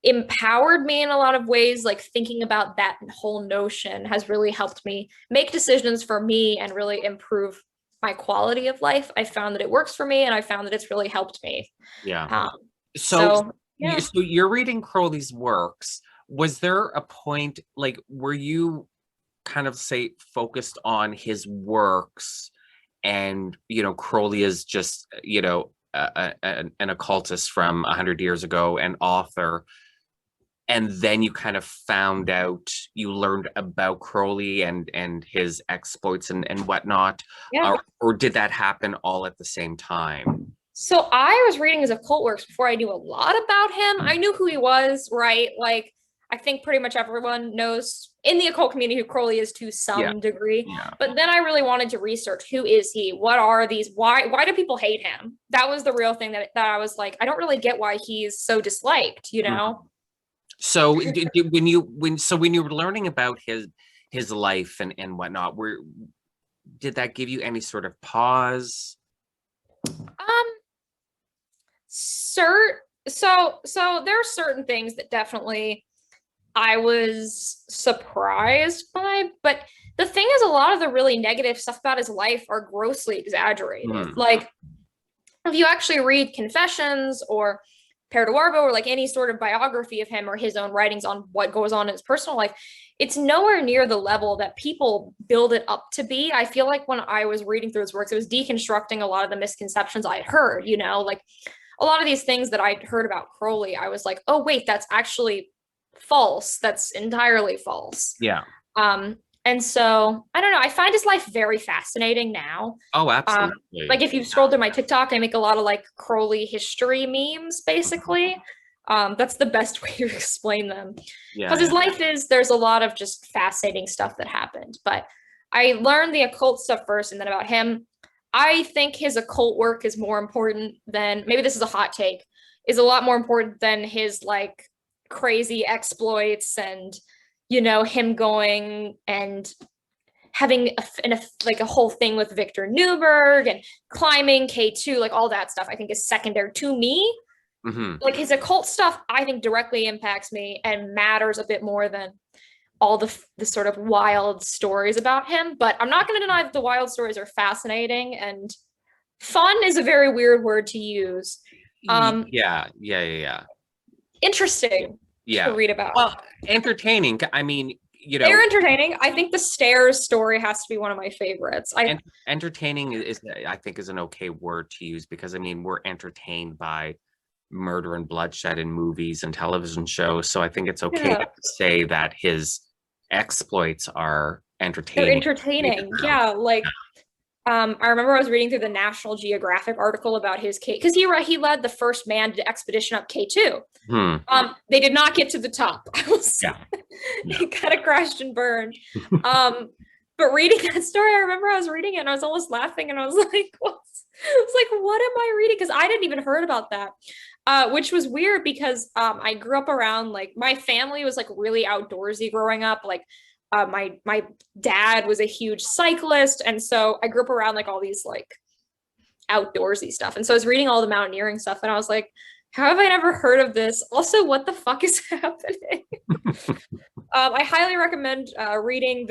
empowered me in a lot of ways. Like thinking about that whole notion has really helped me make decisions for me and really improve my quality of life. I found that it works for me, and I found that it's really helped me. So you're reading Crowley's works. Was there a point, like, were you kind of say focused on his works, and Crowley is just an occultist from 100 years ago, an author, and then you kind of found out, you learned about Crowley and his exploits and whatnot, or did that happen all at the same time? So I was reading his occult works before I knew a lot about him. I knew who he was, right? Like, I think pretty much everyone knows in the occult community who Crowley is to some degree. But then I really wanted to research, who is he? What are these? Why do people hate him? That was the real thing that I was like, I don't really get why he's so disliked, So when you were learning about his life and whatnot, did that give you any sort of pause? So there are certain things that definitely I was surprised by, but the thing is, a lot of the really negative stuff about his life are grossly exaggerated. Like, if you actually read Confessions or Père de Warbo, or like any sort of biography of him or his own writings on what goes on in his personal life, it's nowhere near the level that people build it up to be. I feel like when I was reading through his works, it was deconstructing a lot of the misconceptions I had heard, like a lot of these things that I'd heard about Crowley, I was like, oh wait, that's actually false. That's entirely false. And so I don't know, I find his life very fascinating now. Oh, absolutely. Like if you scroll through my TikTok, I make a lot of like Crowley history memes, basically. That's the best way to explain them, because his life there's a lot of just fascinating stuff that happened. But I learned the occult stuff first, and then about him. I think his occult work is more important than, maybe this is a hot take, is a lot more important than his like crazy exploits and him going and having a whole thing with Victor Newberg and climbing K2, like all that stuff I think is secondary to me. Like his occult stuff I think directly impacts me and matters a bit more than all the sort of wild stories about him. But I'm not going to deny that the wild stories are fascinating, and fun is a very weird word to use. Interesting. Yeah. read about. Well, entertaining. I mean, you know, They're entertaining. I think the stairs story has to be one of my favorites. entertaining is, I think, is an okay word to use, because I mean, we're entertained by murder and bloodshed in movies and television shows. So I think it's okay to say that his exploits are entertaining. They're entertaining. Yeah, like I remember I was reading through the National Geographic article about his K, because he led the first manned expedition up K2. They did not get to the top. It kind of crashed and burned. But reading that story, I remember I was reading it and I was almost laughing, and I was like, what am I reading? Because I didn't even heard about that, which was weird, because I grew up around, like, my family was like really outdoorsy growing up. Like my dad was a huge cyclist, and so I grew up around like all these like outdoorsy stuff. And so I was reading all the mountaineering stuff, and I was like, how have I never heard of this? Also, what the fuck is happening? I highly recommend reading.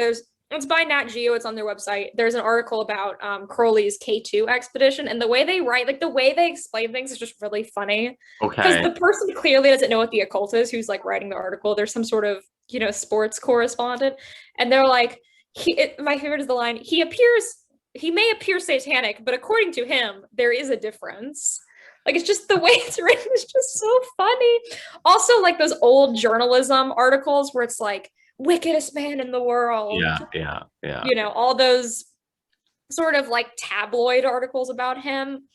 It's by Nat Geo. It's on their website. There's an article about Crowley's K2 expedition, and the way they write, like the way they explain things, is just really funny. Because the person clearly doesn't know what the occult is, who's like writing the article. There's some sort of, sports correspondent, and they're like, my favorite is the line, he may appear satanic, but according to him, there is a difference. Like, it's just the way it's written is just so funny. Also, like those old journalism articles where it's like, wickedest man in the world. Yeah. All those sort of like tabloid articles about him.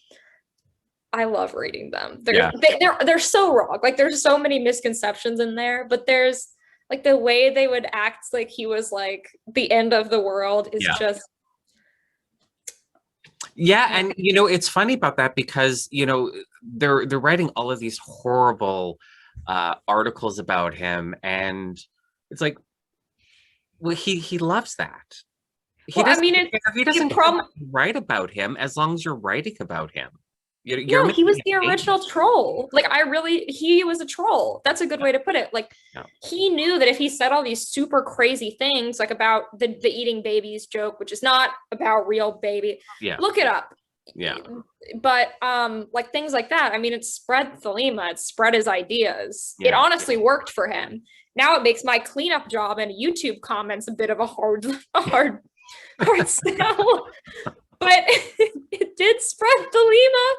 I love reading them. They're so wrong. Like, there's so many misconceptions in there, but there's like the way they would act like he was like the end of the world is just. Yeah, and it's funny about that, because they're writing all of these horrible articles about him, and it's like, well, he loves that. He doesn't write about him as long as you're writing about him. He was the original troll. Like, he was a troll. That's a good way to put it. Like, he knew that if he said all these super crazy things, like about the eating babies joke, which is not about real baby. Yeah. Look it up. Yeah. But like things like that, I mean, it spread Thelema, it spread his ideas. It honestly worked for him. Now it makes my cleanup job and YouTube comments a bit of a hard sell. But it did spread Thelema.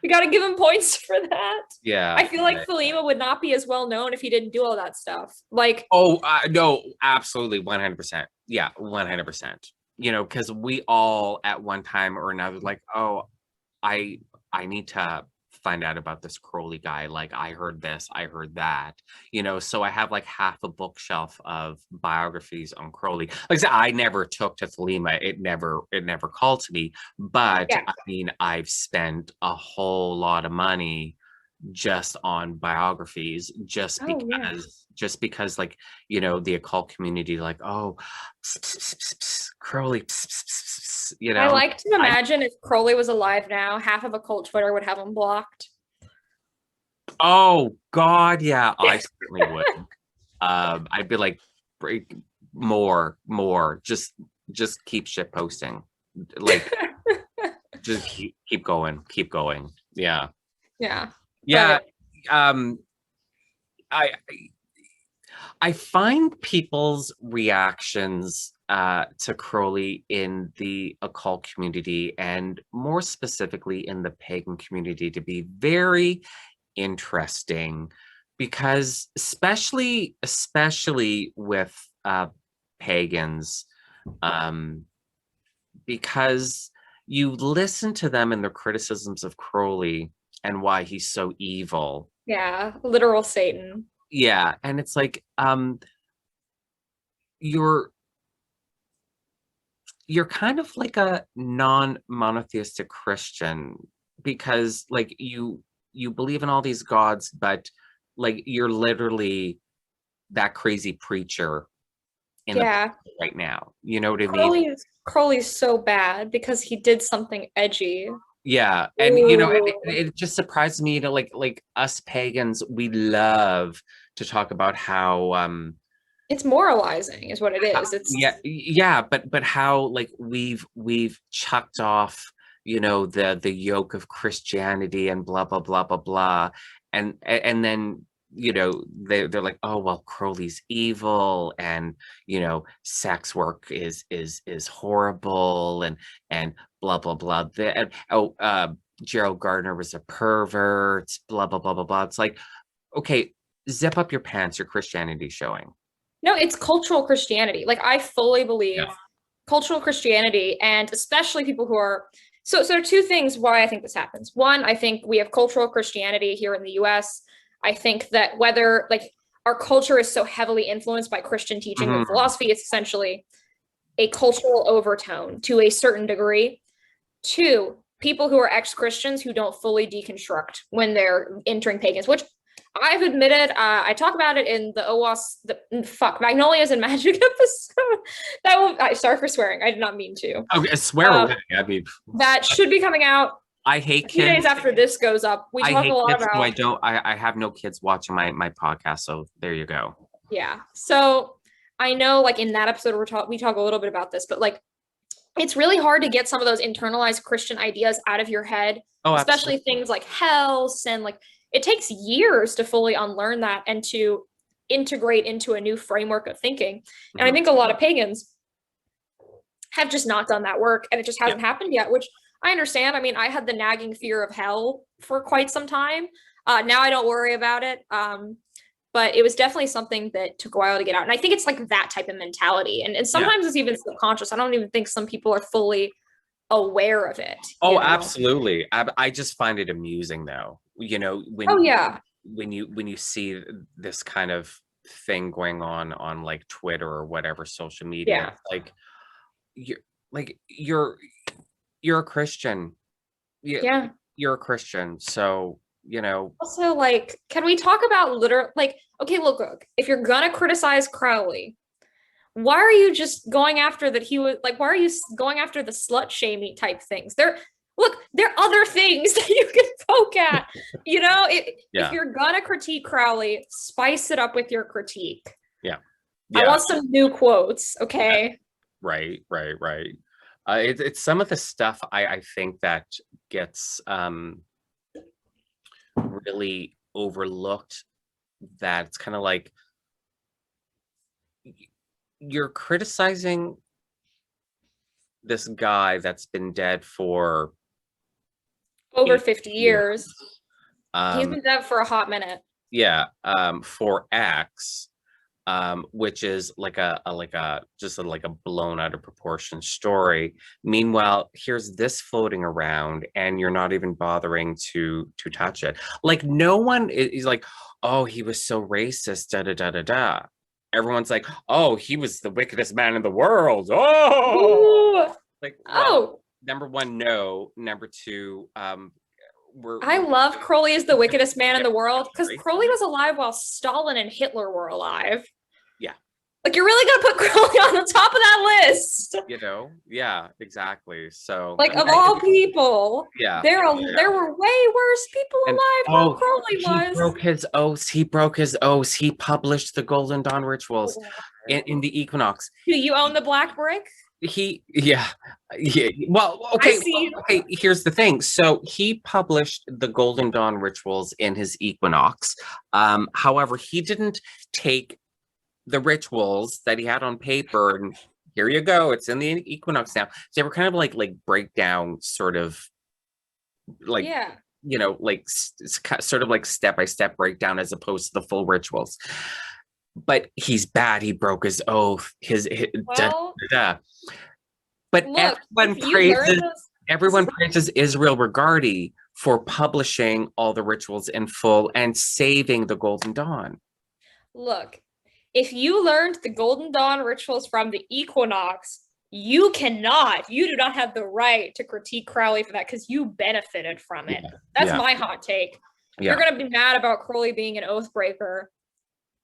We got to give him points for that. Yeah. I feel like Thelema would not be as well known if he didn't do all that stuff. Like, no, absolutely, 100%. Yeah, 100%. Because we all at one time or another, like, oh, I need to find out about this Crowley guy. Like, I heard this, I heard that, so I have like half a bookshelf of biographies on Crowley. Like I said, I never took to Thelema. It never called to me, but I mean, I've spent a whole lot of money just on biographies, just because like, the occult community, like, oh, Crowley, I like to imagine if Crowley was alive now, half of occult Twitter would have him blocked. Oh God, yeah, I certainly would. I'd be like, break more, just keep shit posting, like, just keep going. Yeah. I find people's reactions to Crowley in the occult community, and more specifically in the pagan community, to be very interesting, because especially with pagans, because you listen to them and their criticisms of Crowley and why he's so evil. Yeah, literal Satan. Yeah, and it's like, you're kind of like a non-monotheistic Christian, because like you believe in all these gods, but like you're literally that crazy preacher in the right now. You know what I mean? Crowley's so bad because he did something edgy. Yeah, and it just surprised me to like us pagans, we love to talk about how it's moralizing is what it is. It's but how like we've chucked off the yoke of Christianity and blah blah blah blah blah, and then you know, they're like, oh well, Crowley's evil, and you know, sex work is horrible, and blah blah blah. Gerald Gardner was a pervert, blah blah blah blah blah. It's like, okay, zip up your pants, your Christianity showing. No, it's cultural Christianity. Like I fully believe cultural Christianity, and especially people who are so there are two things why I think this happens. One, I think we have cultural Christianity here in the US. I think that whether like our culture is so heavily influenced by Christian teaching and philosophy, it's essentially a cultural overtone to a certain degree. Two, people who are ex-Christians who don't fully deconstruct when they're entering pagans, which I've admitted, I talk about it in the Magnolias and Magic episode. That will, sorry for swearing. I did not mean to. Okay, swear away. I mean, that should be coming out. I hate kids. 2 days after this goes up. We talk a lot about. So I have no kids watching my podcast, so there you go. Yeah. So I know, like in that episode, we talk a little bit about this, but like, it's really hard to get some of those internalized Christian ideas out of your head, especially things like hell, sin, like. It takes years to fully unlearn that and to integrate into a new framework of thinking. And I think a lot of pagans have just not done that work, and it just hasn't happened yet, which I understand. I mean, I had the nagging fear of hell for quite some time. Now I don't worry about it. But it was definitely something that took a while to get out. And I think it's like that type of mentality. And sometimes it's even subconscious. I don't even think some people are fully aware of it. Oh, absolutely. I just find it amusing though. You know, when you see this kind of thing going on like Twitter or whatever social media, you're a Christian. You're a Christian, so you know. Also, like, can we talk about like, okay, look, if you're gonna criticize Crowley, why are you just going after that he was like, why are you going after the slut shaming type things? There are other things that you can poke at, you know. If you're gonna critique Crowley, spice it up with your critique. I want some new quotes. Okay. Right. It's some of the stuff I think that gets really overlooked, that it's kind of like you're criticizing this guy that's been dead for over 50 years. He's been dead for a hot minute. For X, which is like a blown out of proportion story. Meanwhile, here's this floating around, and you're not even bothering to touch it. Like no one is like, oh, he was so racist, da da da da da. Everyone's like, oh, he was the wickedest man in the world. Oh, ooh. Like, well, number one, no. Number two, I love Crowley is the wickedest man in the world, because Crowley was alive while Stalin and Hitler were alive. Yeah. Like, you're really gonna put Crowley on the top of that list. You know? Yeah, exactly. So like, of all people, there were way worse people alive while Crowley was. He broke his oaths. He published the Golden Dawn rituals in the Equinox. Do you own the black brick? Well, okay. Okay, here's the thing. So he published the Golden Dawn rituals in his Equinox. However, he didn't take the rituals that he had on paper and here you go, it's in the Equinox now. So they were kind of like breakdown, sort of like, you know, like sort of like step-by-step breakdown as opposed to the full rituals. But he's bad. He broke his oath. But look, everyone praises Israel Regardie for publishing all the rituals in full and saving the Golden Dawn. Look, if you learned the Golden Dawn rituals from the Equinox, you do not have the right to critique Crowley for that, because you benefited from it. That's my hot take. You're going to be mad about Crowley being an oath breaker.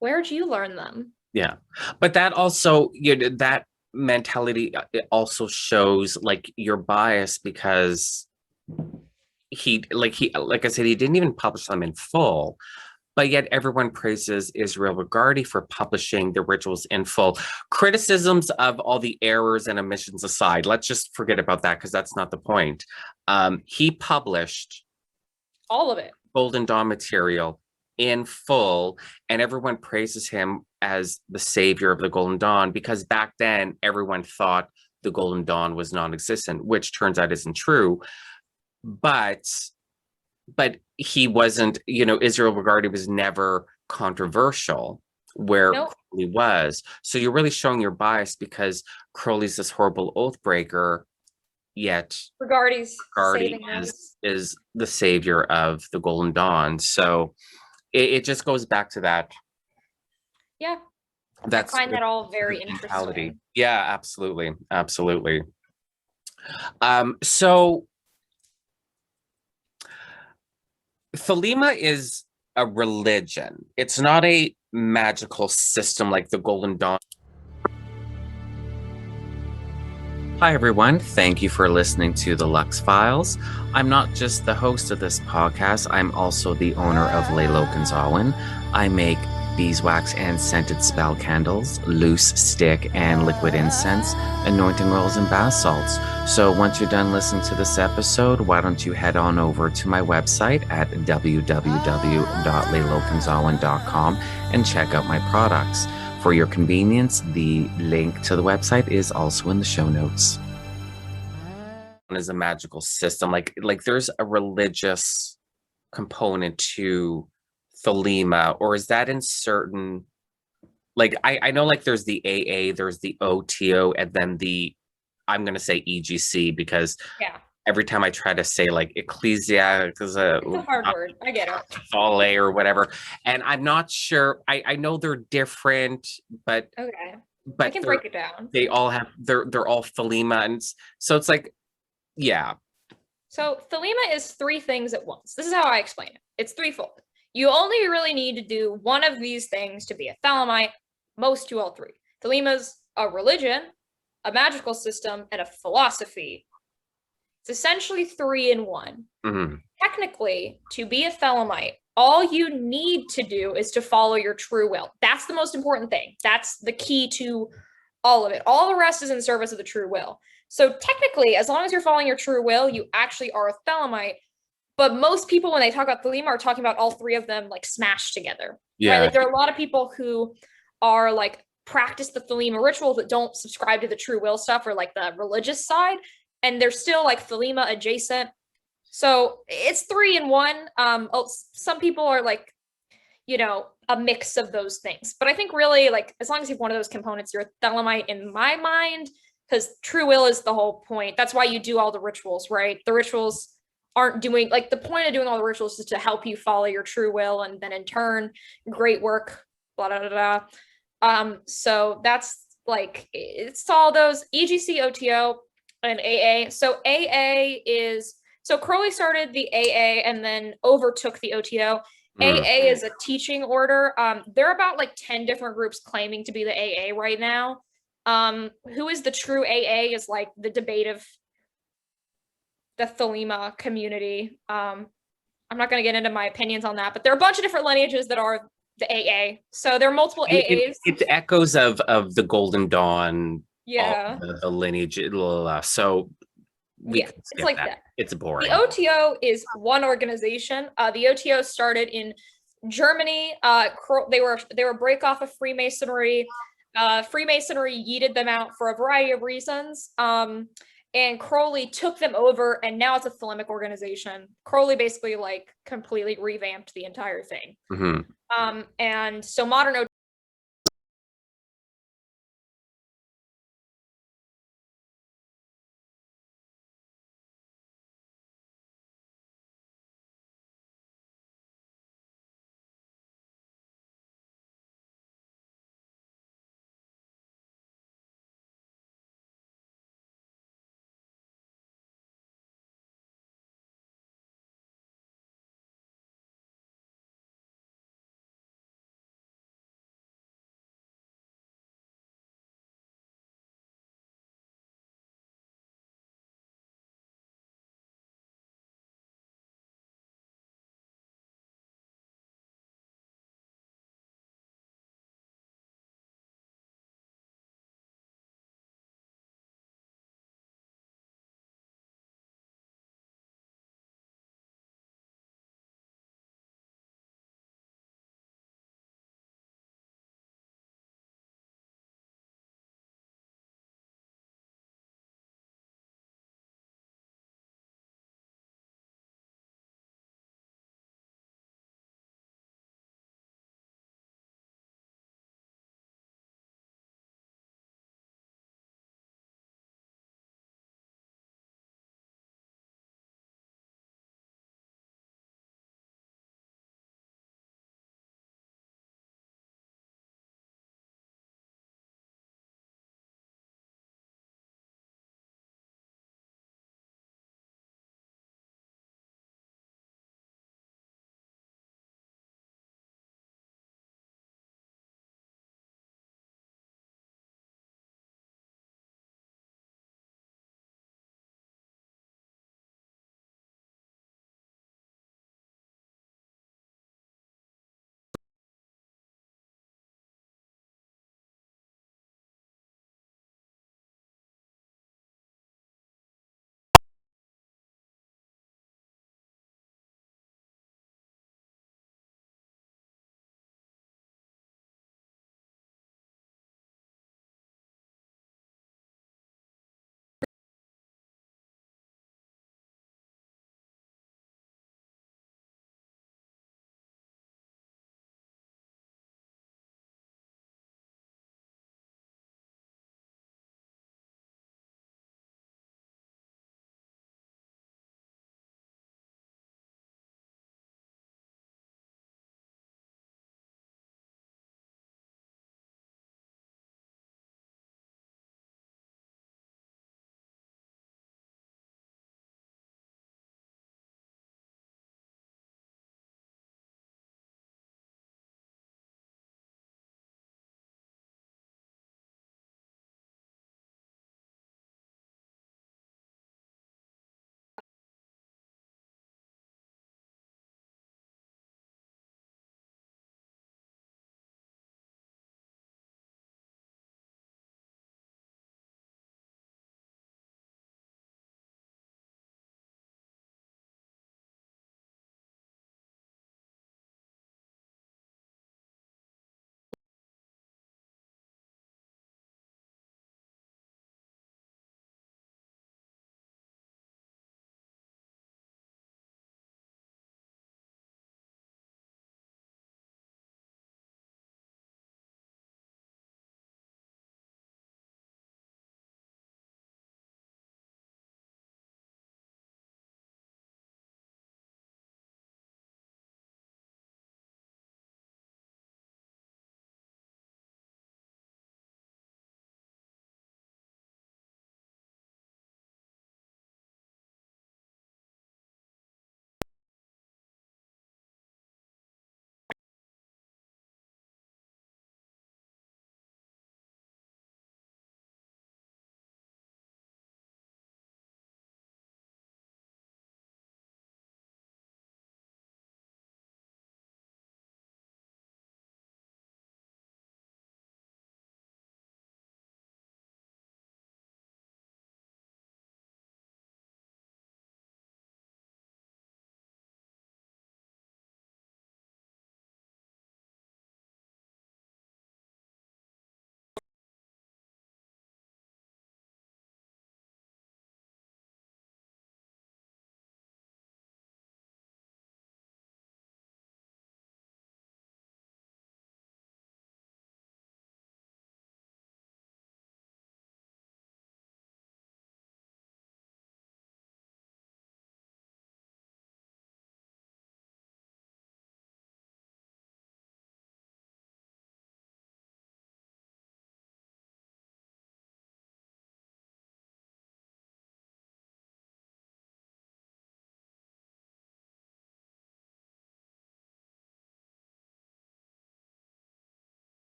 Where'd you learn them? Yeah. But that also, that mentality, it also shows like your bias, because like I said, he didn't even publish them in full, but yet everyone praises Israel Regardie for publishing the rituals in full. Criticisms of all the errors and omissions aside, let's just forget about that, because that's not the point. He published all of it, Golden Dawn material in full, and everyone praises him as the savior of the Golden Dawn, because back then everyone thought the Golden Dawn was non-existent, which turns out isn't true. But he wasn't, Israel Regardie was never controversial where Nope. Crowley was. So you're really showing your bias, because Crowley's this horrible oath breaker, yet Regardie's Regardie saving us. is the savior of the Golden Dawn. So it just goes back to that. Yeah. That's I find that all very mentality. interesting. Yeah, absolutely. Absolutely. So Thelema is a religion. It's not a magical system like the Golden Dawn. Hi, everyone. Thank you for listening to the Lux Files. I'm not just the host of this podcast, I'm also the owner of Lailokens Awen. I make beeswax and scented spell candles, loose stick and liquid incense, anointing oils, and bath salts. So once you're done listening to this episode, why don't you head on over to my website at www.lailokensawen.com and check out my products. For your convenience, the link to the website is also in the show notes. Is a magical system, like there's a religious component to Thelema, or is that in certain, like I know like there's the AA, there's the OTO, and then I'm gonna say EGC, because every time I try to say like ecclesia, it's a hard word. I get it. Fale or whatever, and I'm not sure. I know they're different, but okay, but I can break it down. They all have they're all Thelema, and so it's like, yeah. So Thelema is three things at once. This is how I explain it. It's threefold. You only really need to do one of these things to be a Thelemite. Most do all three. Thelema's a religion, a magical system, and a philosophy. It's essentially 3 in 1. Mm-hmm. Technically, to be a Thelemite, all you need to do is to follow your true will. That's the most important thing. That's the key to all of it. All the rest is in service of the true will. So technically, as long as you're following your true will, you actually are a Thelemite. But most people, when they talk about Thelema, are talking about all three of them like smashed together. Yeah. Right? Like there are a lot of people who are like practice the Thelema ritual that don't subscribe to the true will stuff or like the religious side, and they're still like Thelema adjacent. So it's 3 in 1. Some people are like, a mix of those things. But I think really, like, as long as you have one of those components, you're a Thelemite in my mind, because true will is the whole point. That's why you do all the rituals, right? The rituals aren't doing, like, the point of doing all the rituals is to help you follow your true will, and then in turn, great work, blah, blah, blah, blah. So that's, like, it's all those EGC, OTO, and AA. So AA is, so Crowley started the AA and then overtook the OTO. AA is a teaching order. There are about like 10 different groups claiming to be the AA right now. Who is the true AA is like the debate of the Thelema community. I'm not going to get into my opinions on that, but there are a bunch of different lineages that are the AA. So there are multiple AAs. It's echoes of the Golden Dawn. Yeah. The lineage. So it's like that. It's boring. The OTO is one organization. The OTO started in Germany. They were a break off of Freemasonry. Freemasonry yeeted them out for a variety of reasons. And Crowley took them over, and now it's a Thelemic organization. Crowley basically like completely revamped the entire thing. And so modern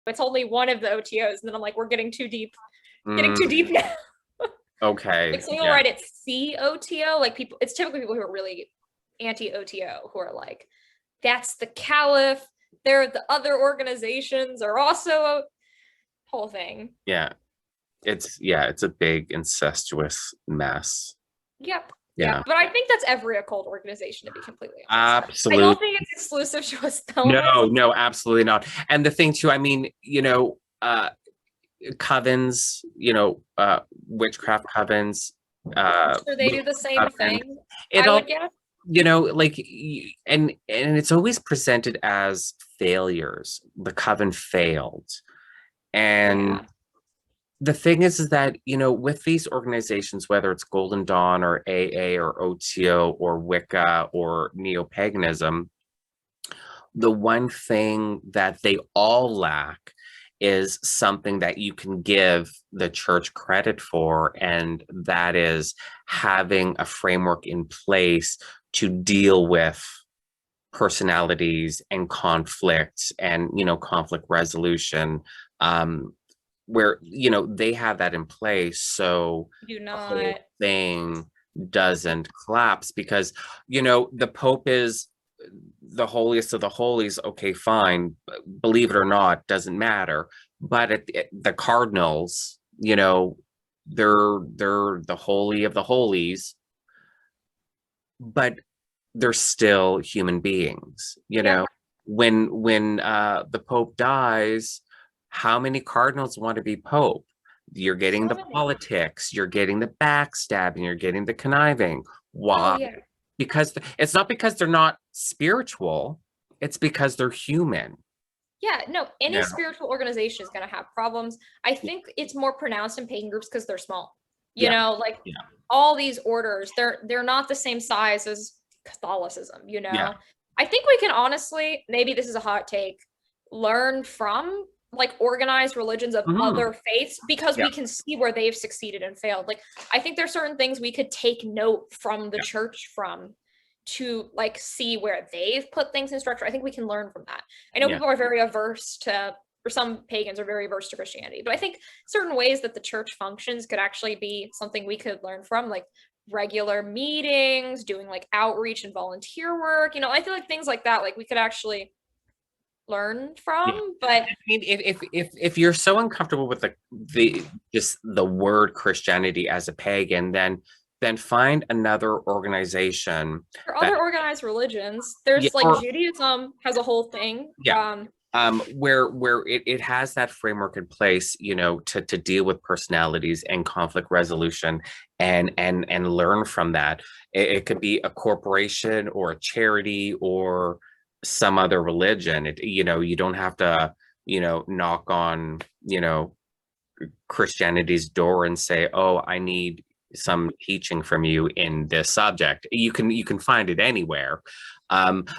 it's only one of the OTOs, and then I'm like, we're getting too deep now. Okay. Like some people write it COTO, like people, it's typically people who are really anti-OTO who are like, that's the caliph, they're the other organizations are also a whole thing. Yeah. It's a big incestuous mess. Yep. Yeah. But I think that's every occult organization, to be completely honest. Absolutely. I don't think it's exclusive to us. No, absolutely not. And the thing too, I mean, covens, witchcraft covens. Sure, they do the same thing. It I all, would guess. like, and it's always presented as failures. The coven failed, and the thing is that with these organizations, whether it's Golden Dawn or AA or OTO or Wicca or neo-paganism, the one thing that they all lack is something that you can give the church credit for, and that is having a framework in place to deal with personalities and conflicts and conflict resolution, where they have that in place, so Do the whole not. thing doesn't collapse. Because the Pope is the holiest of the holies. Okay, fine, believe it or not, doesn't matter. But the cardinals, they're the holy of the holies, but they're still human beings. When the Pope dies, how many cardinals want to be Pope? You're getting the politics, you're getting the backstabbing, you're getting the conniving. Why? Because it's not because they're not spiritual, it's because they're human. Yeah, no, any spiritual organization is going to have problems. I think it's more pronounced in pagan groups because they're small. All these orders, they're not the same size as Catholicism, I think we can honestly, maybe this is a hot take, learn from like organized religions of other faiths, because we can see where they've succeeded and failed. Like, I think there's certain things we could take note from the church to like see where they've put things in structure. I think we can learn from that. I know people are very averse to, or some pagans are very averse to Christianity, but I think certain ways that the church functions could actually be something we could learn from, like regular meetings, doing like outreach and volunteer work. I feel like things like that, like we could actually learn from. But I mean, if you're so uncomfortable with the word Christianity as a pagan, then find another organization. For other organized religions, there's like Judaism has a whole thing. Where it has that framework in place, to deal with personalities and conflict resolution, and learn from that. It could be a corporation or a charity or some other religion. You don't have to, knock on, Christianity's door and say, oh, I need some teaching from you in this subject. You can find it anywhere. But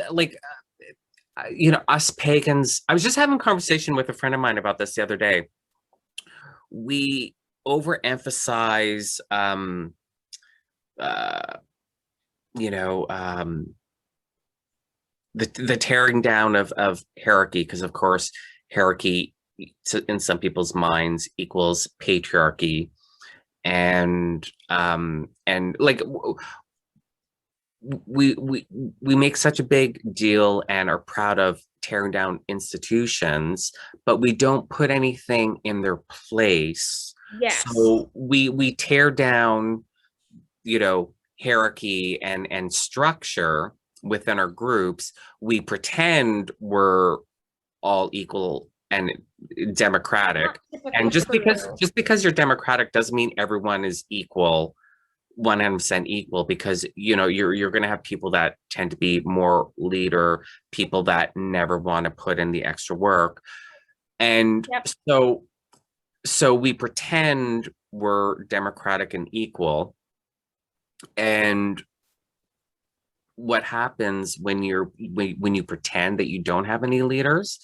like, us pagans, I was just having a conversation with a friend of mine about this the other day. We overemphasize, the tearing down of hierarchy, because of course hierarchy in some people's minds equals patriarchy, and like we make such a big deal and are proud of tearing down institutions, but we don't put anything in their place. So we tear down, hierarchy and structure within our groups. We pretend we're all equal and democratic, and just because you're democratic doesn't mean everyone is equal, 100% equal, because you're going to have people that tend to be more leader, people that never want to put in the extra work, and so we pretend we're democratic and equal. And what happens when you pretend that you don't have any leaders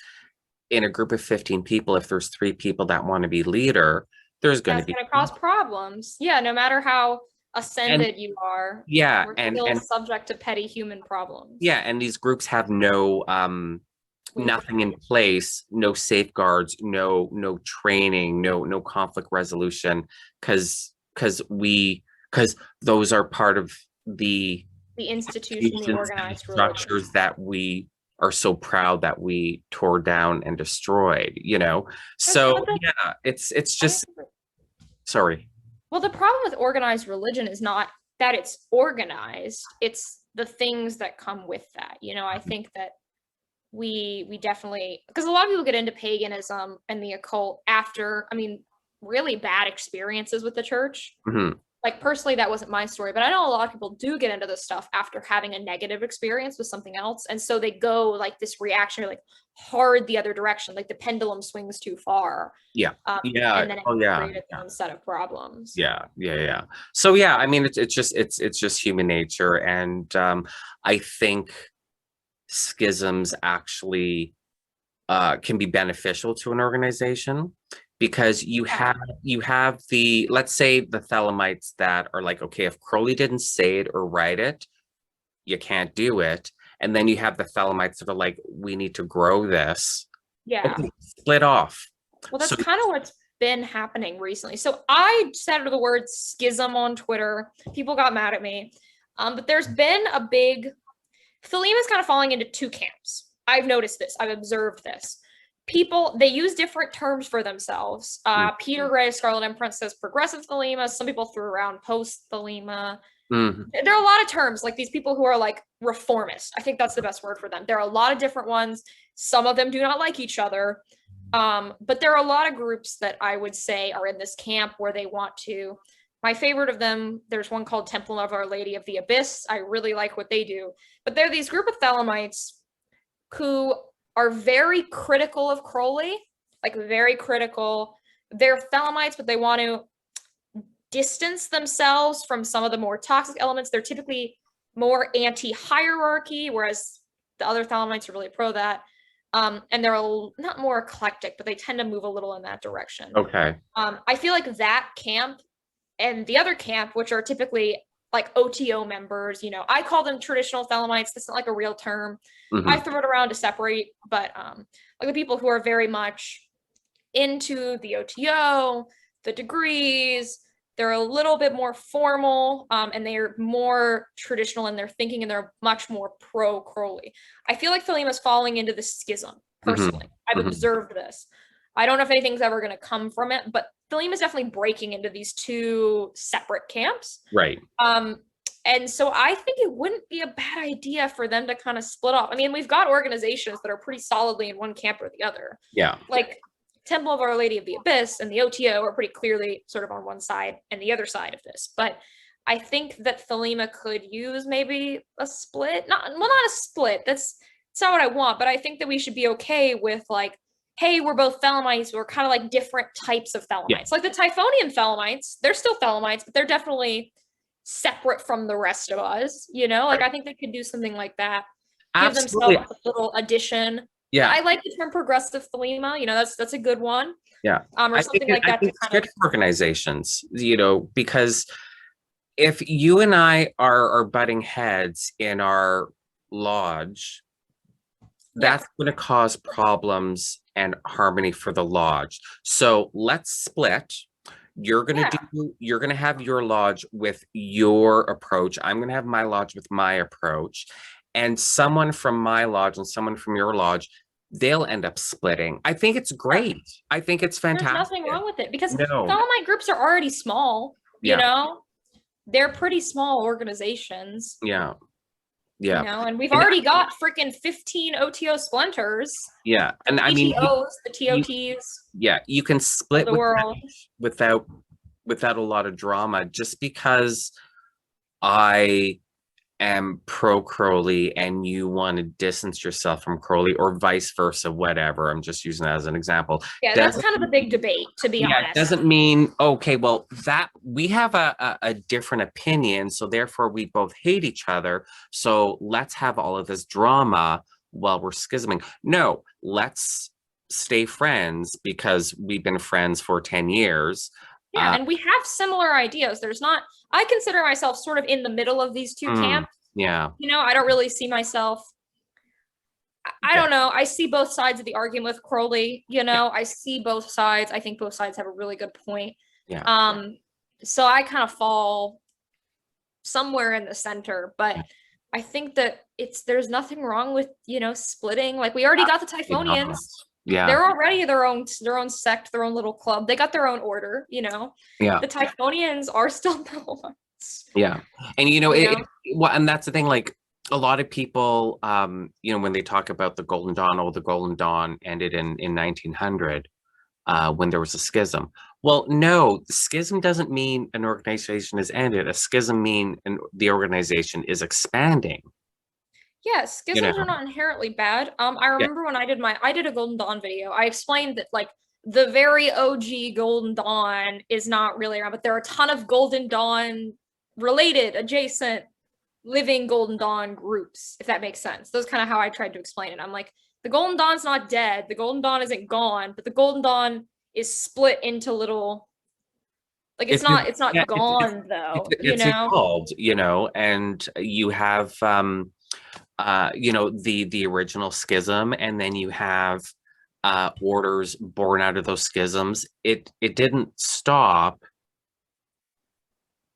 in a group of 15 people? If there's 3 people that want to be leader, there's going to cause problems. No matter how ascended you are, we're still subject to petty human problems. And these groups have no nothing in place, no safeguards, no training, no conflict resolution, because those are part of the institution, the organized structures religion that we are so proud that we tore down and destroyed, you know. So yeah, it's just sorry. Well, the problem with organized religion is not that it's organized, it's the things that come with that. You know, I think that we definitely, because a lot of people get into paganism and the occult after, I mean, really bad experiences with the church. Mm-hmm. Like personally, that wasn't my story, but I know a lot of people do get into this stuff after having a negative experience with something else. And so they go like this reaction, like hard the other direction, like the pendulum swings too far. Yeah. Yeah. And then it created its own set of problems. Yeah. So yeah, I mean, it's just human nature. And I think schisms actually can be beneficial to an organization, because you have the, let's say the Thelemites that are like, okay, if Crowley didn't say it or write it, you can't do it. And then you have the Thelemites that are like, we need to grow this. Yeah. Okay, split off. Well, that's kind of what's been happening recently. So I said the word schism on Twitter. People got mad at me. But there's been a big, Thelema is kind of falling into two camps. I've noticed this. I've observed this. People, they use different terms for themselves. Peter Gray, Scarlet Empress, says progressive Thelema. Some people threw around post Thelema. There are a lot of terms, like these people who are like reformist. I think that's the best word for them. There are a lot of different ones. Some of them do not like each other. But there are a lot of groups that I would say are in this camp where they want to. My favorite of them, there's one called Temple of Our Lady of the Abyss. I really like what they do. But they're these group of Thelemites who are very critical of Crowley, like very critical. They're Thelemites, but they want to distance themselves from some of the more toxic elements. They're typically more anti-hierarchy, whereas the other Thelemites are really pro that. And they're not more eclectic, but they tend to move a little in that direction. Okay. I feel like that camp and the other camp, which are typically like OTO members, you know, I call them traditional Thelemites. This isn't like a real term. I throw it around to separate, but like the people who are very much into the OTO, the degrees, they're a little bit more formal, and they're more traditional in their thinking, and they're much more pro Crowley. I feel like Thelema's falling into the schism, personally. I've observed this. I don't know if anything's ever going to come from it, but Thelema's definitely breaking into these two separate camps. Right. And so I think it wouldn't be a bad idea for them to kind of split off. I mean, we've got organizations that are pretty solidly in one camp or the other. Yeah. Like Temple of Our Lady of the Abyss and the OTO are pretty clearly sort of on one side and the other side of this. But I think that Thelema could use maybe a split. Not a split. That's not what I want. But I think that we should be okay with like, hey, we're both Thelemites. We're kind of like different types of Thelemites. Yeah. Like the Typhonian Thelemites, they're still Thelemites, but they're definitely separate from the rest of us, you know? Like I think they could do something like that. Absolutely. Give themselves a little addition. Yeah. I like the term progressive Thelema, you know, that's a good one. Yeah. Or something like that. It's good for organizations, you know, because if you and I are butting heads in our lodge, that's going to cause problems and harmony for the lodge. So let's split. You're going to have your lodge with your approach. I'm going to have my lodge with my approach. And someone from my lodge and someone from your lodge, they'll end up splitting. I think it's great. I think it's fantastic. There's nothing wrong with it because Solomonic groups are already small, you know? They're pretty small organizations. Yeah. Yeah. You know, and we've already got freaking 15 OTO splinters. Yeah. And I mean, the TOTs. You can split the world without a lot of drama, just because I am pro Crowley and you want to distance yourself from Crowley, or vice versa, whatever. I'm just using that as an example. Yeah, that's kind of a big debate, to be honest. It doesn't mean, okay, well, that we have a different opinion, so therefore we both hate each other. So let's have all of this drama while we're schisming. No, let's stay friends because we've been friends for 10 years. Yeah, and we have similar ideas. I consider myself sort of in the middle of these two camps. Yeah. You know, I don't really see myself I don't know. I see both sides of the argument with Crowley. You know, I see both sides. I think both sides have a really good point. Yeah. So I kind of fall somewhere in the center, but I think that there's nothing wrong with, you know, splitting. Like we already got the Typhonians. Yeah. They're already their own sect, their own little club. They got their own order, you know. Yeah. The Typhonians are still Melamites. Yeah. And you know, well, and that's the thing, like a lot of people, you know, when they talk about the Golden Dawn, the Golden Dawn ended in 1900, when there was a schism. Well, no, the schism doesn't mean an organization has ended. A schism means the organization is expanding. Yeah, schisms are not inherently bad. I remember when I did a Golden Dawn video, I explained that like the very OG Golden Dawn is not really around, but there are a ton of Golden Dawn related, adjacent, living Golden Dawn groups, if that makes sense. That's kind of how I tried to explain it. I'm like, the Golden Dawn's not dead, the Golden Dawn isn't gone, but the Golden Dawn is split into little, like it's not gone though, you know? Evolved, you know, and you have you know, the original schism, and then you have orders born out of those schisms. It didn't stop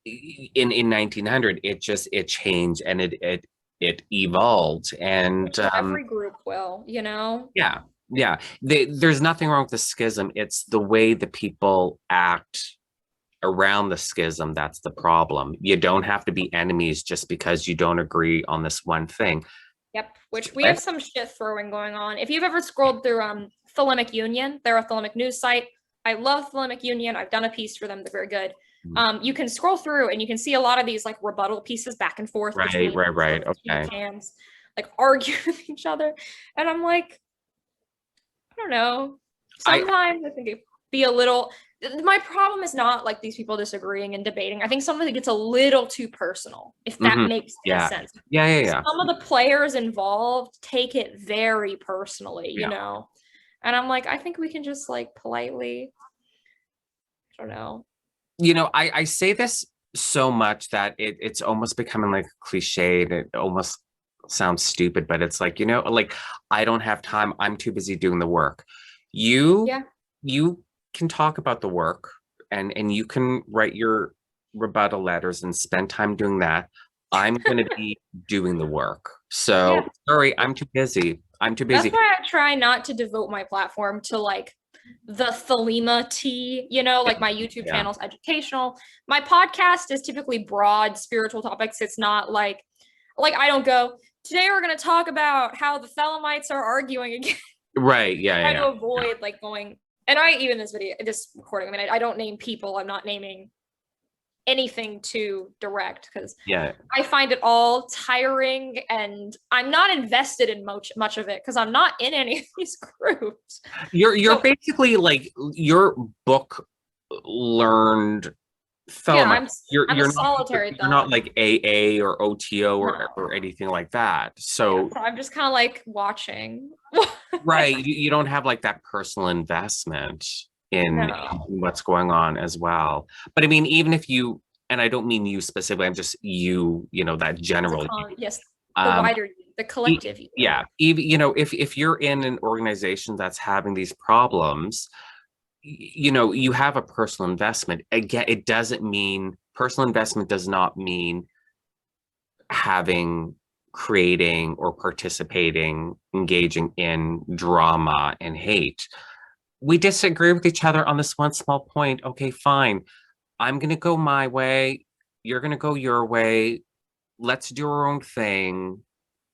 in 1900. It changed, and it evolved, and every group will, you know. Yeah, there's nothing wrong with the schism. It's the way the people act around the schism that's the problem. You don't have to be enemies just because you don't agree on this one thing. Yep, which we have some shit throwing going on. If you've ever scrolled through Thelemic Union, they're a Thelemic news site. I love Thelemic Union. I've done a piece for them. They're very good. You can scroll through and you can see a lot of these like rebuttal pieces back and forth. Right. Okay. Camps, like argue with each other. And I'm like, I don't know. Sometimes I think it'd be a little, my problem is not like these people disagreeing and debating. I think something that gets a little too personal, if that makes any sense. Yeah. Some of the players involved take it very personally, you know? And I'm like, I think we can just like politely, I don't know. You know, I say this so much that it's almost becoming like a cliche, and it almost sounds stupid, but it's like, you know, like I don't have time. I'm too busy doing the work. You can talk about the work, and you can write your rebuttal letters and spend time doing that. I'm going to be doing the work. So sorry, I'm too busy. That's why I try not to devote my platform to like the Thelema tea, you know, like my YouTube channel's educational. My podcast is typically broad spiritual topics. It's not like I don't go, today we're going to talk about how the Thelemites are arguing again. Right. Yeah. I try to avoid like going, and this recording, I mean, I don't name people. I'm not naming anything too direct because I find it all tiring, and I'm not invested in much of it because I'm not in any of these groups. You're basically like your book learned Thelema. I'm a solitary Thelema. You're not like AA or OTO or anything like that. So I'm just kind of like watching. Right. You don't have like that personal investment in what's going on as well. But I mean, even if you, and I don't mean you specifically, I'm just you know, that general. The wider you, the collective you. Yeah. Even, you know, if you're in an organization that's having these problems, you know, you have a personal investment. Again, it doesn't mean, personal investment does not mean creating or participating, engaging in drama and hate. We disagree with each other on this one small point. Okay, fine. I'm going to go my way. You're going to go your way. Let's do our own thing.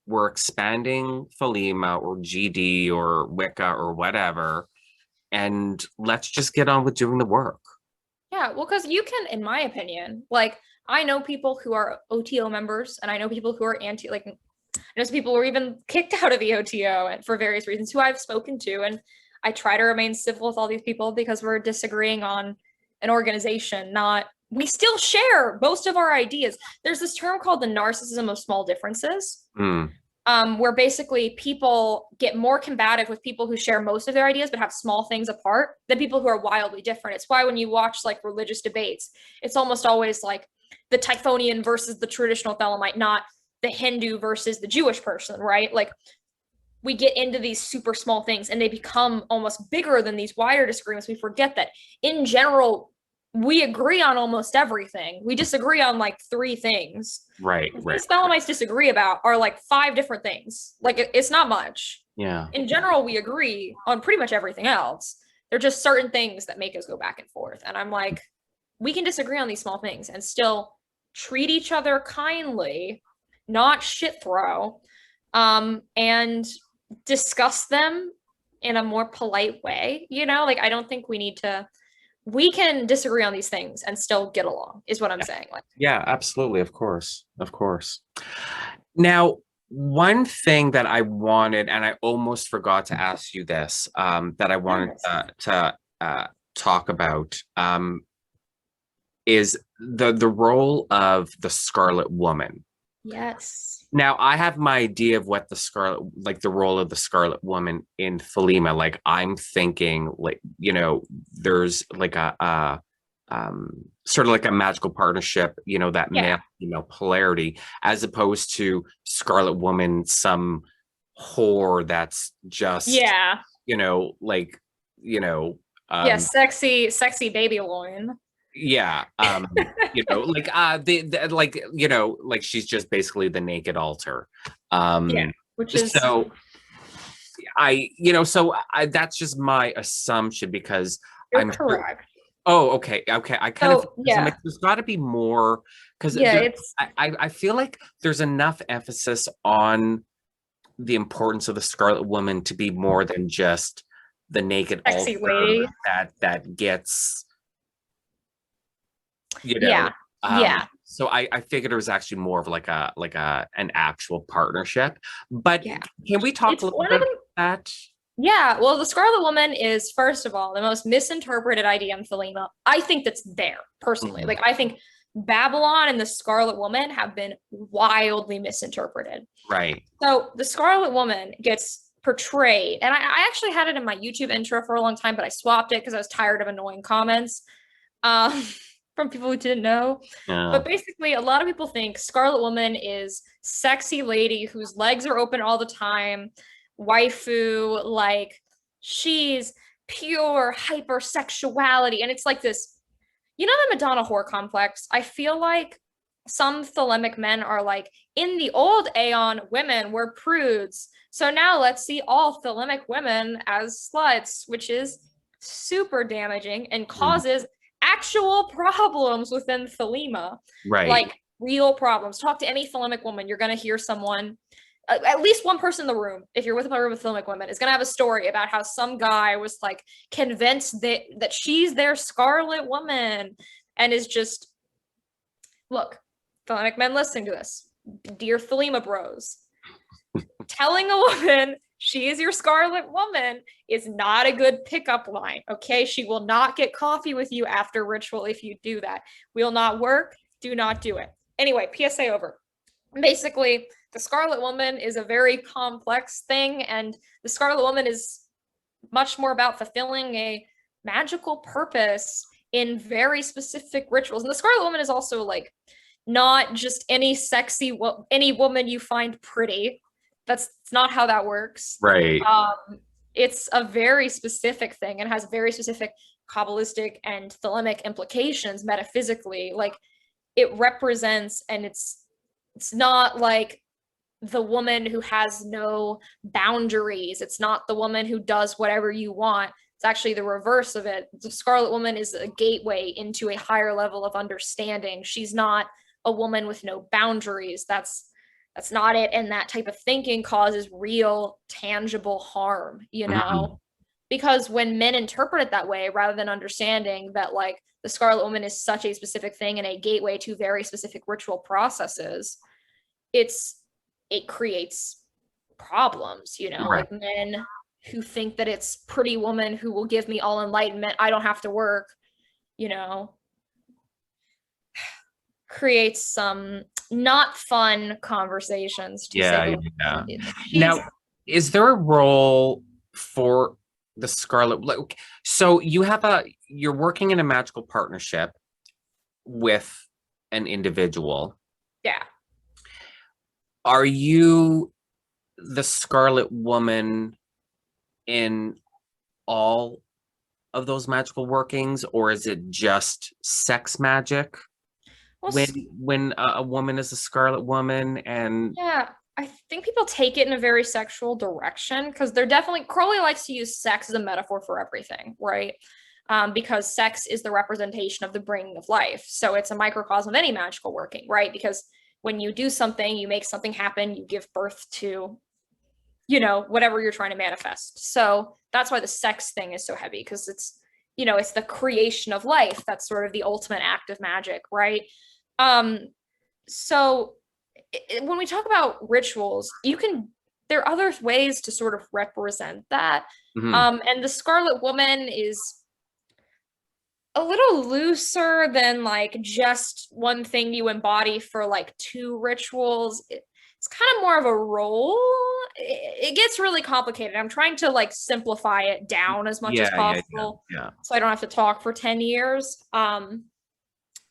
We're expanding Thelema or GD or Wicca or whatever. And let's just get on with doing the work. Yeah, well, because you can, in my opinion, like, I know people who are OTO members, and I know people who are I know some people who are even kicked out of the OTO and for various reasons who I've spoken to, and I try to remain civil with all these people because we're disagreeing on an organization, we still share most of our ideas. There's this term called the narcissism of small differences, where basically people get more combative with people who share most of their ideas but have small things apart than people who are wildly different. It's why when you watch like religious debates, it's almost always like the Typhonian versus the traditional Thelemite, not the Hindu versus the Jewish person, right? Like we get into these super small things and they become almost bigger than these wider disagreements. We forget that in general, we agree on almost everything. We disagree on like 3 things. Right. The Right. things Thelemites disagree about are like 5 different things. Like it's not much. Yeah. In general, we agree on pretty much everything else. They're just certain things that make us go back and forth. And I'm like, we can disagree on these small things and still treat each other kindly, not shit throw, and discuss them in a more polite way. You know, like I don't think we can disagree on these things and still get along, is what I'm saying. Like, Yeah, absolutely. Of course. Of course. Now, one thing that I wanted, and I almost forgot to ask you this, that I wanted to talk about, is the role of the Scarlet Woman. yes. Now, I have my idea of what the role of the Scarlet Woman in Thelema. Like, I'm thinking, like, you know, there's like a sort of like a magical partnership, you know, that male female polarity, as opposed to Scarlet Woman, some whore that's just, you know, like, you know, sexy baby loin. yeah, you know, like the like, you know, like she's just basically the naked altar. Which is So I that's just my assumption, because you're I'm sure. correct. Oh, okay. I kind of, yeah. there's got to be more, because It's I feel like there's enough emphasis on the importance of the Scarlet Woman to be more than just the naked sexy altar lady. that gets, you know. So I figured it was actually more of like an actual partnership. But can we talk a little bit about that? Yeah, well, the Scarlet Woman is, first of all, the most misinterpreted idea in Thelema. I think that's there, personally. Like, I think Babylon and the Scarlet Woman have been wildly misinterpreted. Right. So the Scarlet Woman gets portrayed, and I actually had it in my YouTube intro for a long time, but I swapped it because I was tired of annoying comments from people who didn't know. But basically, a lot of people think Scarlet Woman is sexy lady whose legs are open all the time, waifu, like she's pure hypersexuality. And it's like this, you know, the Madonna whore complex. I feel like some Thelemic men are like, in the old Aeon, women were prudes. So now let's see all Thelemic women as sluts, which is super damaging and causes actual problems within Thelema. Right. Like real problems. Talk to any Thelemic woman, you're going to hear someone, at least one person in the room, if you're with a room of Thelemic women, is going to have a story about how some guy was like convinced that she's their Scarlet Woman, and is just, look, Thelemic men listening to this, dear Thelema bros, telling a woman she is your Scarlet Woman is not a good pickup line, okay? She will not get coffee with you after ritual if you do that. Will not work. Do not do it. Anyway, PSA over. Basically, the Scarlet Woman is a very complex thing, and the Scarlet Woman is much more about fulfilling a magical purpose in very specific rituals. And the Scarlet Woman is also like not just any any woman you find pretty. That's not how that works. Right. It's a very specific thing and has very specific Kabbalistic and Thelemic implications metaphysically. Like it represents, and it's not like the woman who has no boundaries. It's not the woman who does whatever you want. It's actually the reverse of it. The Scarlet Woman is a gateway into a higher level of understanding. She's not a woman with no boundaries. That's not it. And that type of thinking causes real tangible harm, you know? Because when men interpret it that way, rather than understanding that like the Scarlet Woman is such a specific thing and a gateway to very specific ritual processes, it creates problems, you know, like men who think that it's pretty woman who will give me all enlightenment, I don't have to work, you know, creates some not fun conversations. Now, is there a role for the Scarlet? Like, so you're working in a magical partnership with an individual. Yeah. Are you the Scarlet Woman in all of those magical workings, or is it just sex magic Well, when a woman is a Scarlet Woman? And yeah, I think people take it in a very sexual direction because they're definitely Crowley likes to use sex as a metaphor for everything, right? Because sex is the representation of the bringing of life. So it's a microcosm of any magical working, right? Because when you do something, you make something happen, you give birth to, whatever you're trying to manifest. So that's why the sex thing is so heavy because it's the creation of life. That's sort of the ultimate act of magic, right? So when we talk about rituals, there are other ways to sort of represent that. And the Scarlet Woman is a little looser than like just one thing you embody for like two rituals. It's kind of more of a role. It gets really complicated. I'm trying to like simplify it down as much as possible, so I don't have to talk for 10 years. And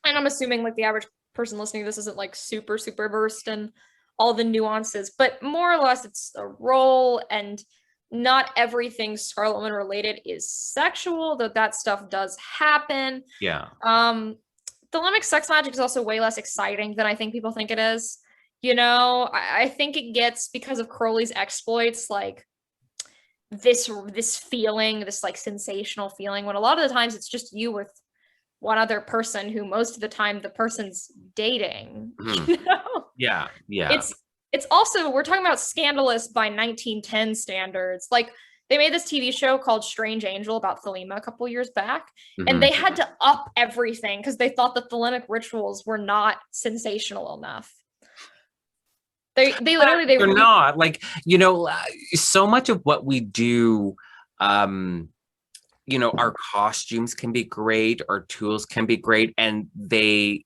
I'm assuming like the average person listening to this isn't like super, super versed in all the nuances, but more or less it's a role, and not everything Scarlet Woman related is sexual, though that stuff does happen. Yeah. Thelemic sex magic is also way less exciting than I think people think it is. I think it gets, because of Crowley's exploits, like this feeling, this like sensational feeling, when a lot of the times it's just you with one other person who most of the time the person's dating. Yeah. It's also, we're talking about scandalous by 1910 standards. Like they made this TV show called Strange Angel about Thelema a couple years back, and they had to up everything because they thought the Thelemic rituals were not sensational enough. They're not like, so much of what we do, our costumes can be great, our tools can be great, and they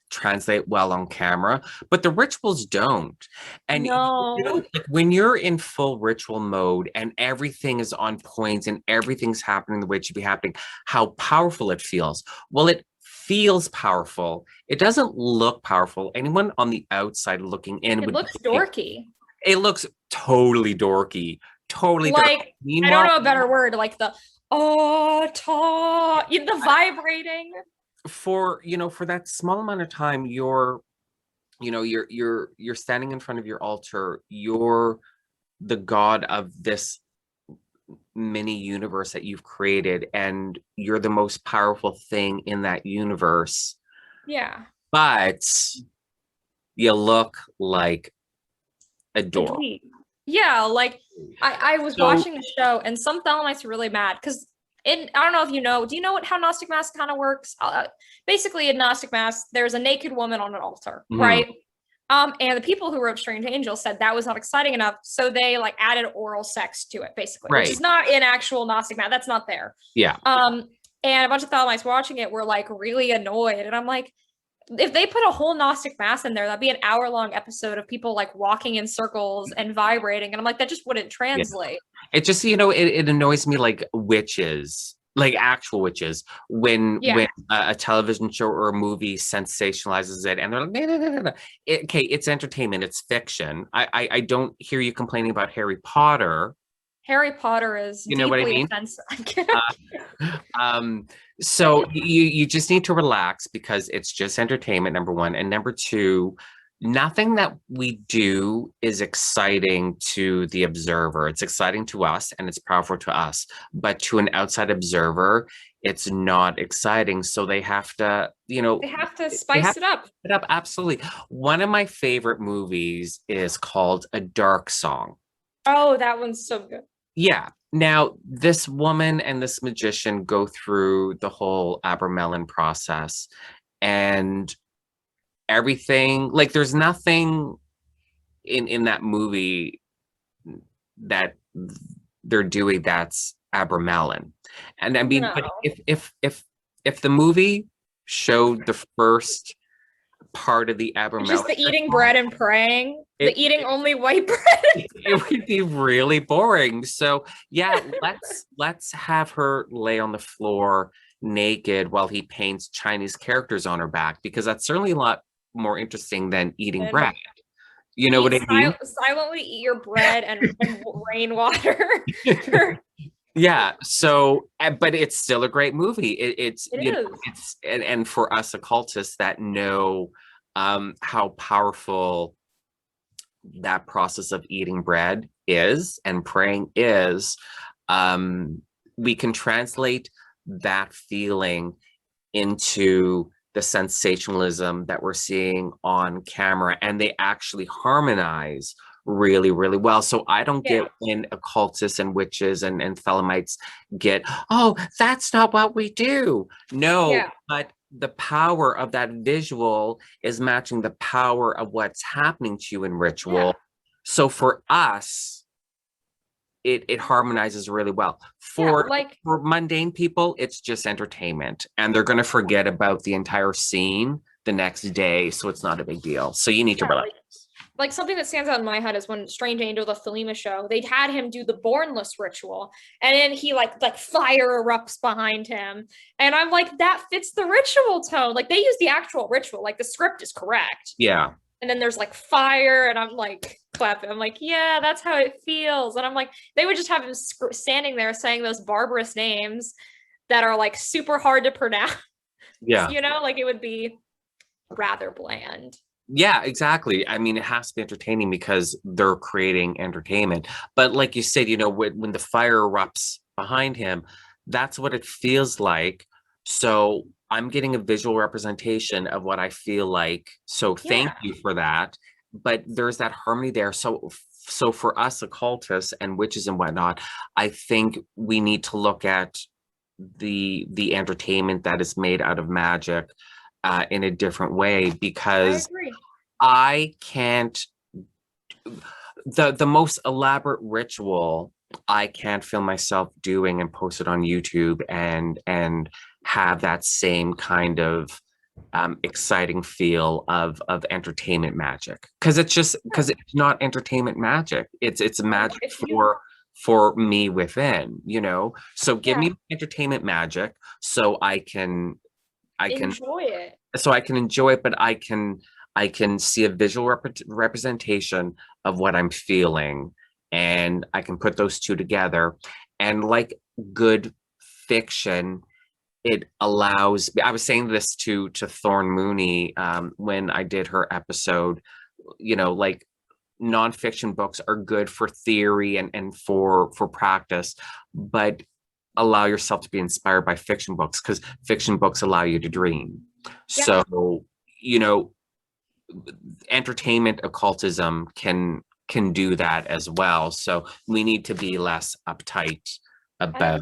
translate well on camera, but the rituals don't. And like when you're in full ritual mode and everything is on point and everything's happening the way it should be happening, how powerful it feels. Well, it feels powerful. It doesn't look powerful. Anyone on the outside looking in it looks dorky. It looks totally dorky. Totally like dorky. I don't know a better word, like the vibrating. For that small amount of time, you're standing in front of your altar, you're the god of this mini universe that you've created, and you're the most powerful thing in that universe. Yeah. But you look like a dork. Yeah, like I was watching the show, and some Thelemites are really mad because I don't know if you know. Do you know how Gnostic Mass kind of works? Basically, in Gnostic Mass, there's a naked woman on an altar, right? And the people who wrote Strange Angel said that was not exciting enough, so they like added oral sex to it, basically, which is not in actual Gnostic Mass. That's not there. Yeah. And a bunch of Thelemites watching it were like really annoyed, and I'm like, if they put a whole Gnostic Mass in there, that'd be an hour-long episode of people like walking in circles and vibrating. And I'm like, that just wouldn't translate. Yeah. It just, it annoys me, like witches, like actual witches, when a television show or a movie sensationalizes it, and they're like, no. Okay, it's entertainment, it's fiction. I don't hear you complaining about Harry Potter. Harry Potter is deeply offensive. So you just need to relax, because it's just entertainment, number one. And number two, nothing that we do is exciting to the observer. It's exciting to us and it's powerful to us. But to an outside observer, it's not exciting. So they have to, they have to spice it up. Absolutely. One of my favorite movies is called A Dark Song. Oh, that one's so good. Yeah. Now, this woman and this magician go through the whole Abramelin process, and everything, like there's nothing in that movie that they're doing that's Abramelin. And I mean, but if the movie showed the first part of the Abramelin, just the eating bread and praying, the eating only white bread, it would be really boring. So yeah, let's have her lay on the floor naked while he paints Chinese characters on her back, because that's certainly a lot more interesting than eating bread. You know what I mean? Silently eat your bread and rainwater. Yeah. So, but it's still a great movie. It's It you know, is. it's and for us occultists that know how powerful that process of eating bread is and praying is, we can translate that feeling into the sensationalism that we're seeing on camera, and they actually harmonize really, really well. So I don't Yeah. get when occultists and witches and Thelemites get, oh, that's not what we do. No, Yeah. but the power of that visual is matching the power of what's happening to you in ritual. Yeah. So for us, it harmonizes really well. Yeah. For mundane people, it's just entertainment, and they're going to forget about the entire scene the next day, so it's not a big deal. So you need to relax. Like something that stands out in my head is when Strange Angel, the Thelema show, they'd had him do the Bornless ritual, and then he like fire erupts behind him, and I'm like, that fits the ritual tone. Like they use the actual ritual, like the script is correct. Yeah. And then there's like fire, and I'm like clapping. I'm like, yeah, that's how it feels. And I'm like, they would just have him standing there saying those barbarous names that are like super hard to pronounce. Yeah. You know, like it would be rather bland. Yeah, exactly. I mean, it has to be entertaining because they're creating entertainment. But like you said, you know, when the fire erupts behind him, that's what it feels like. So I'm getting a visual representation of what I feel like. So thank you for that. But there's that harmony there. So for us occultists and witches and whatnot, I think we need to look at the entertainment that is made out of magic in a different way, because I agree. I can't, the most elaborate ritual I can't feel myself doing and post it on YouTube and have that same kind of exciting feel of entertainment magic, because it's not entertainment magic. It's magic for me within, you know. So give me entertainment magic so I can enjoy it. So I can enjoy it, but I can see a visual representation of what I'm feeling, and I can put those two together. And like good fiction, it allows, I was saying this to Thorn Mooney when I did her episode, you know, like nonfiction books are good for theory and for practice, but allow yourself to be inspired by fiction books, because fiction books allow you to dream. So, you know, entertainment occultism can do that as well. So we need to be less uptight about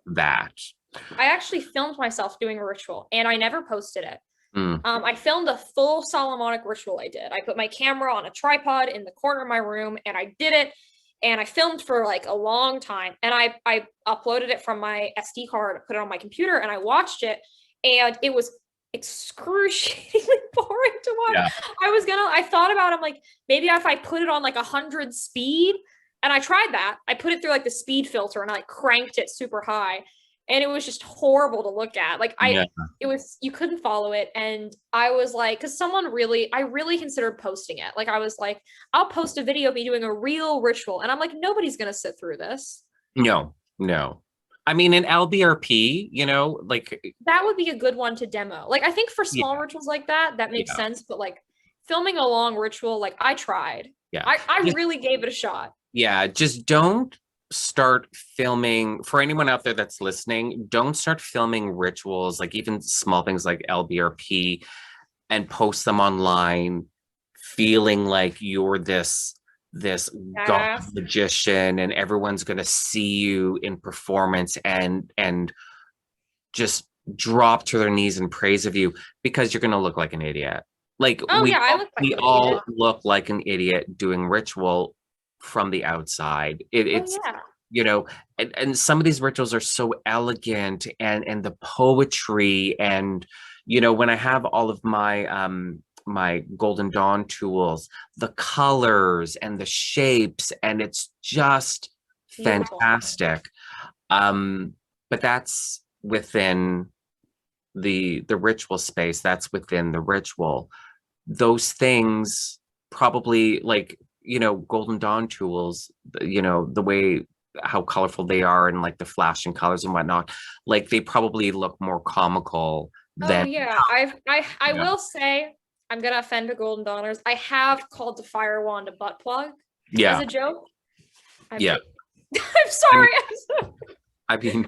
that. I actually filmed myself doing a ritual, and I never posted it. I filmed a full Solomonic ritual I did. I put my camera on a tripod in the corner of my room, and I did it, and I filmed for like a long time, and I uploaded it from my SD card, put it on my computer, and I watched it, and it was excruciatingly boring to watch. I thought about it, I'm like, maybe if I put it on like 100 speed, and I tried that. I put it through like the speed filter, and I like cranked it super high, and it was just horrible to look at. Like it was, you couldn't follow it. And I was like, because I really considered posting it. Like I was like, I'll post a video of me doing a real ritual, and I'm like, nobody's gonna sit through this. No. I mean, an LBRP, you know, like that would be a good one to demo. Like I think for small rituals like that makes sense. But like filming a long ritual, like I tried. I really gave it a shot. Yeah, just don't start filming, for anyone out there that's listening, don't start filming rituals, like even small things like LBRP, and post them online feeling like you're this god magician and everyone's going to see you in performance and just drop to their knees in praise of you, because you're going to look like an idiot. Like we all look like an idiot doing ritual from the outside. It's you know, and some of these rituals are so elegant, and the poetry, and you know, when I have all of my my Golden Dawn tools, the colors and the shapes, and it's just fantastic. But that's within the ritual space, that's within the ritual. Those things probably like, Golden Dawn tools, the way how colorful they are and like the flashing colors and whatnot, like they probably look more comical Oh than yeah, I yeah. will say I'm gonna offend the Golden Dawners. I have called the fire wand a butt plug as Yeah. a joke. Yeah. I'm sorry. I mean,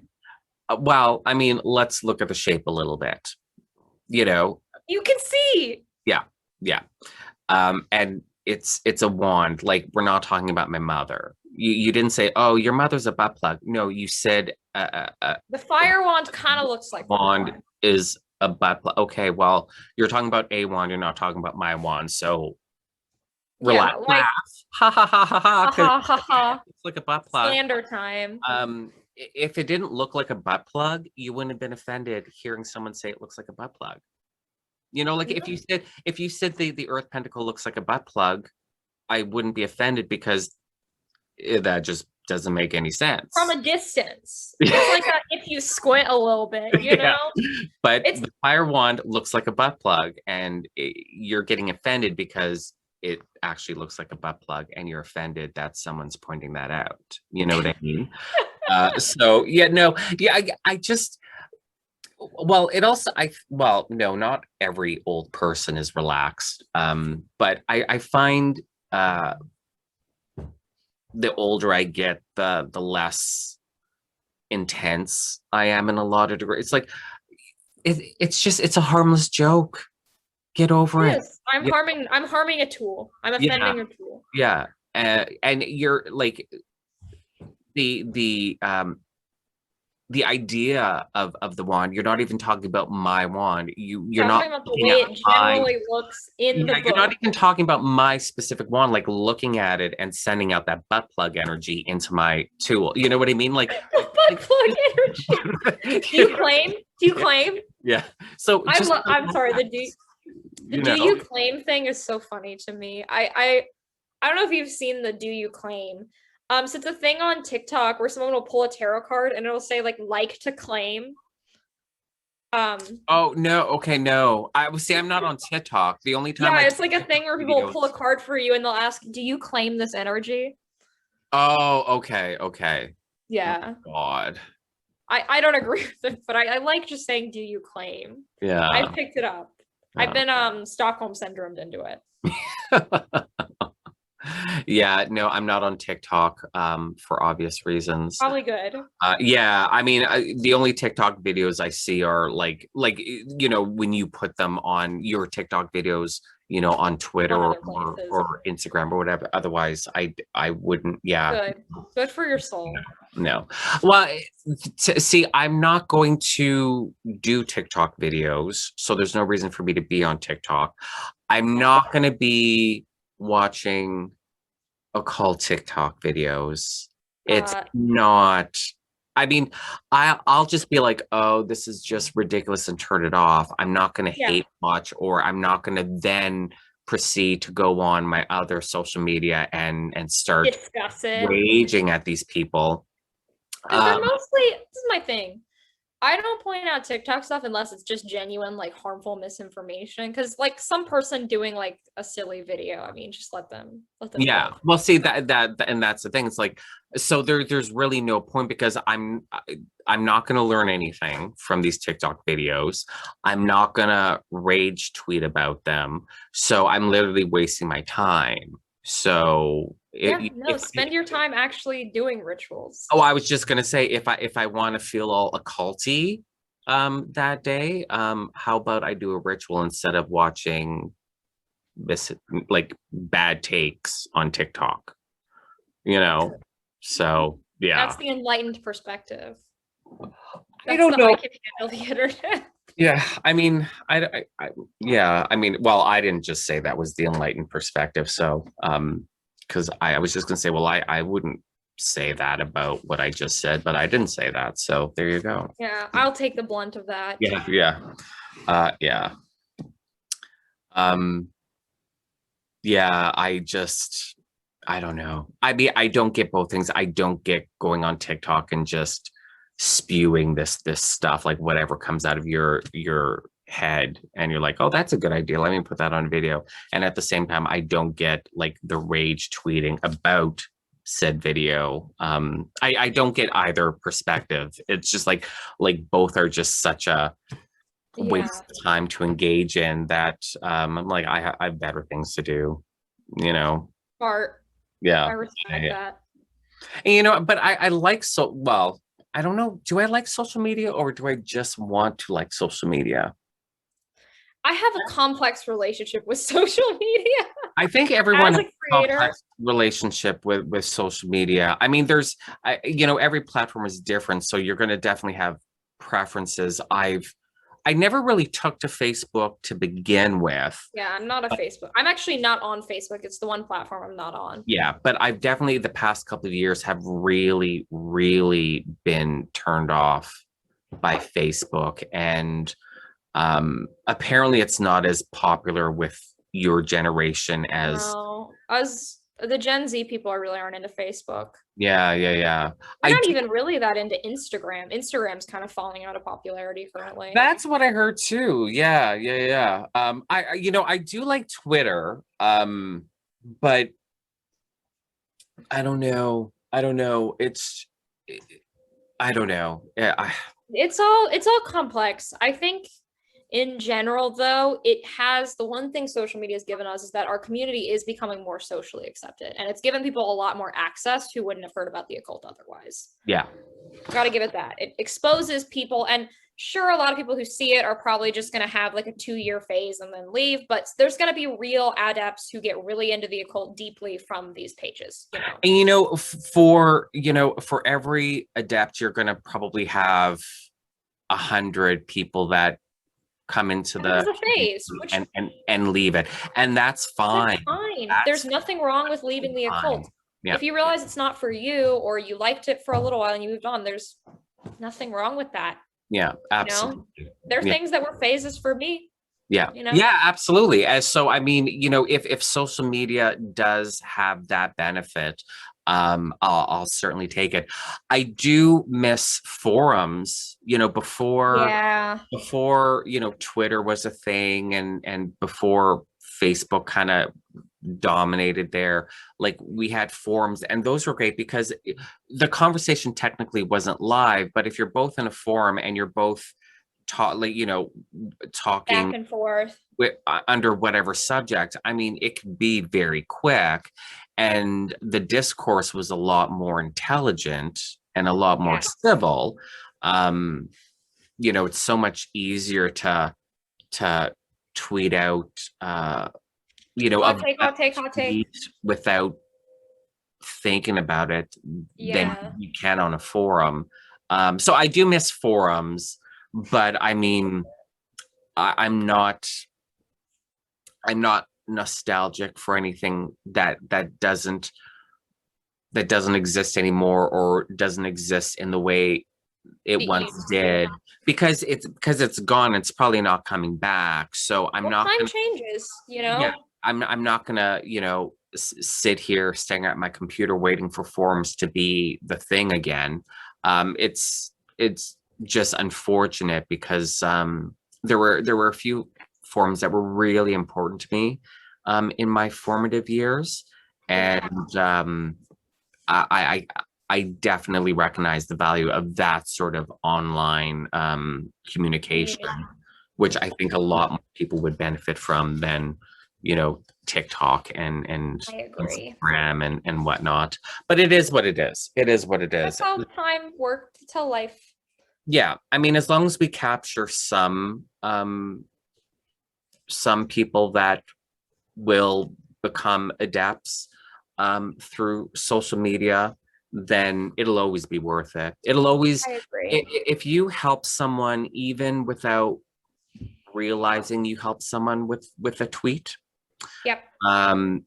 well, I mean, let's look at the shape a little bit. You can see. Yeah. And it's a wand. Like, we're not talking about my mother. You didn't say, oh, your mother's a butt plug. No, you said The fire wand kind of looks like wand is a butt plug. Okay, well, you're talking about a wand. You're not talking about my wand. So relax. Yeah, like Ha ha ha ha ha. ha ha ha. It's like a butt plug. Slander time. If it didn't look like a butt plug, you wouldn't have been offended hearing someone say it looks like a butt plug. Like if you said the Earth Pentacle looks like a butt plug, I wouldn't be offended because that just doesn't make any sense. From a distance. It's like if you squint a little bit, you know? But the fire wand looks like a butt plug, and you're getting offended because it actually looks like a butt plug, and you're offended that someone's pointing that out. You know what I mean? I just, well, it also, no, not every old person is relaxed. But I find the older I get, the less intense I am in a lot of degrees. It's like, it's a harmless joke. Get over it. I'm harming a tool. I'm offending a tool. Yeah. And you're like, the idea of the wand, you're not even talking about my wand. You're not talking about the way it generally looks in the book. You're not even talking about my specific wand, like looking at it and sending out that butt plug energy into my tool. You know what I mean? Like butt plug energy. Do you claim? Yeah. So I'm sorry. The do you claim thing is so funny to me. I don't know if you've seen the do you claim. So it's a thing on TikTok where someone will pull a tarot card and it'll say like to claim. Oh no, okay, no. I'm not on TikTok. The only time it's like a thing where people will pull a card for you and they'll ask, do you claim this energy? Oh, okay. Yeah. Oh, God. I don't agree with it, but I like just saying, do you claim? Yeah. I've picked it up. I've been Stockholm syndromed into it. Yeah, no, I'm not on TikTok for obvious reasons. Probably good. Yeah, I mean, the only TikTok videos I see are like when you put them on your TikTok videos, on Twitter or Instagram or whatever. Otherwise, I wouldn't. Yeah, good for your soul. No. Well, see, I'm not going to do TikTok videos, so there's no reason for me to be on TikTok. I'm not going to be watching occult TikTok videos. It's not, I mean, I'll just be like, oh, this is just ridiculous and turn it off. I'm not going to hate watch, or I'm not going to then proceed to go on my other social media and start raging at these people. They're mostly, this is my thing. I don't point out TikTok stuff unless it's just genuine, like harmful misinformation. Because like some person doing like a silly video, I mean, just let them. Yeah. Live. Well, see that and that's the thing. It's like, so there's really no point, because I'm not going to learn anything from these TikTok videos. I'm not going to rage tweet about them. So I'm literally wasting my time. So spend your time actually doing rituals. Oh, I was just gonna say, if I want to feel all occulty that day, how about I do a ritual instead of watching this like bad takes on TikTok? So yeah, that's the enlightened perspective. I don't know. I can handle the internet. Yeah, I mean, well, I didn't just say that was the enlightened perspective. So, because I was just gonna say, well, I wouldn't say that about what I just said, but I didn't say that. So there you go. Yeah, I'll take the blunt of that. Yeah. I don't know. I mean, I don't get both things. I don't get going on TikTok and just spewing this stuff, like whatever comes out of your head and you're like, oh, that's a good idea, let me put that on video. And at the same time, I don't get like the rage tweeting about said video. I don't get either perspective. It's just like both are just such a waste of time to engage in that. I'm like, I have better things to do, you know. Smart. Yeah. I respect that. And, you know, but I like, so well, I don't know, do I like social media or do I just want to like social media? I have a complex relationship with social media. I think everyone As has a a creator, complex relationship with social media. I mean, there's, you know, every platform is different, so you're going to definitely have preferences. I never really took to Facebook to begin with. yeah, I'm not a Facebook. I'm actually not on Facebook. It's the one platform I'm not on. Yeah, but I've definitely the past couple of years have really, really been turned off by Facebook, and apparently it's not as popular with your generation as. No, us the Gen Z people are really aren't into Facebook. Yeah. We're not even really that into Instagram. Instagram's kind of falling out of popularity currently. That's what I heard too. Yeah. You know, I do like Twitter, but I don't know. I don't know. I don't know. Yeah, It's all complex. I think in general, though, it has the one thing social media has given us is that our community is becoming more socially accepted, and it's given people a lot more access who wouldn't have heard about the occult otherwise. yeah. Got to give it that. It exposes people, and sure, a lot of people who see it are probably just going to have like a 2-year phase and then leave, but there's going to be real adepts who get really into the occult deeply from these pages. You know? And you know, for every adept, you're going to probably have 100 people that come into the phase, which, and leave it, and that's fine. Fine. There's nothing wrong with leaving the occult. Yeah. If you realize it's not for you, or you liked it for a little while and you moved on, there's nothing wrong with that. Yeah, absolutely. You know? There are things that were phases for me. Yeah. You know? Yeah, absolutely. As so, I mean, you know, if social media does have that benefit, I'll certainly take it. I do miss forums, you know, before, you know, Twitter was a thing, and before Facebook kind of dominated there. Like, we had forums, and those were great because the conversation technically wasn't live, but if you're both in a forum and you're both talking back and forth under whatever subject, I mean, it could be very quick, and the discourse was a lot more intelligent and a lot more civil. You know, it's so much easier to tweet out you know, hot take without thinking about it than you can on a forum. So I do miss forums, but I mean, I'm not nostalgic for anything that doesn't exist anymore, or doesn't exist in the way it once did, because it's gone. It's probably not coming back. So I'm not. Time changes, you know. Yeah, I'm not gonna, you know, sit here staring at my computer waiting for forums to be the thing again. It's just unfortunate because there were a few forums that were really important to me in my formative years, and I definitely recognize the value of that sort of online communication, which I think a lot more people would benefit from than, you know, TikTok and Instagram and whatnot. But it is what it is. It is what it is. That's how time worked. That's how life. Yeah, I mean, as long as we capture some people that will become adepts through social media, then it'll always be worth it. It'll always, if you help someone even without realizing you help someone with a tweet. Yep.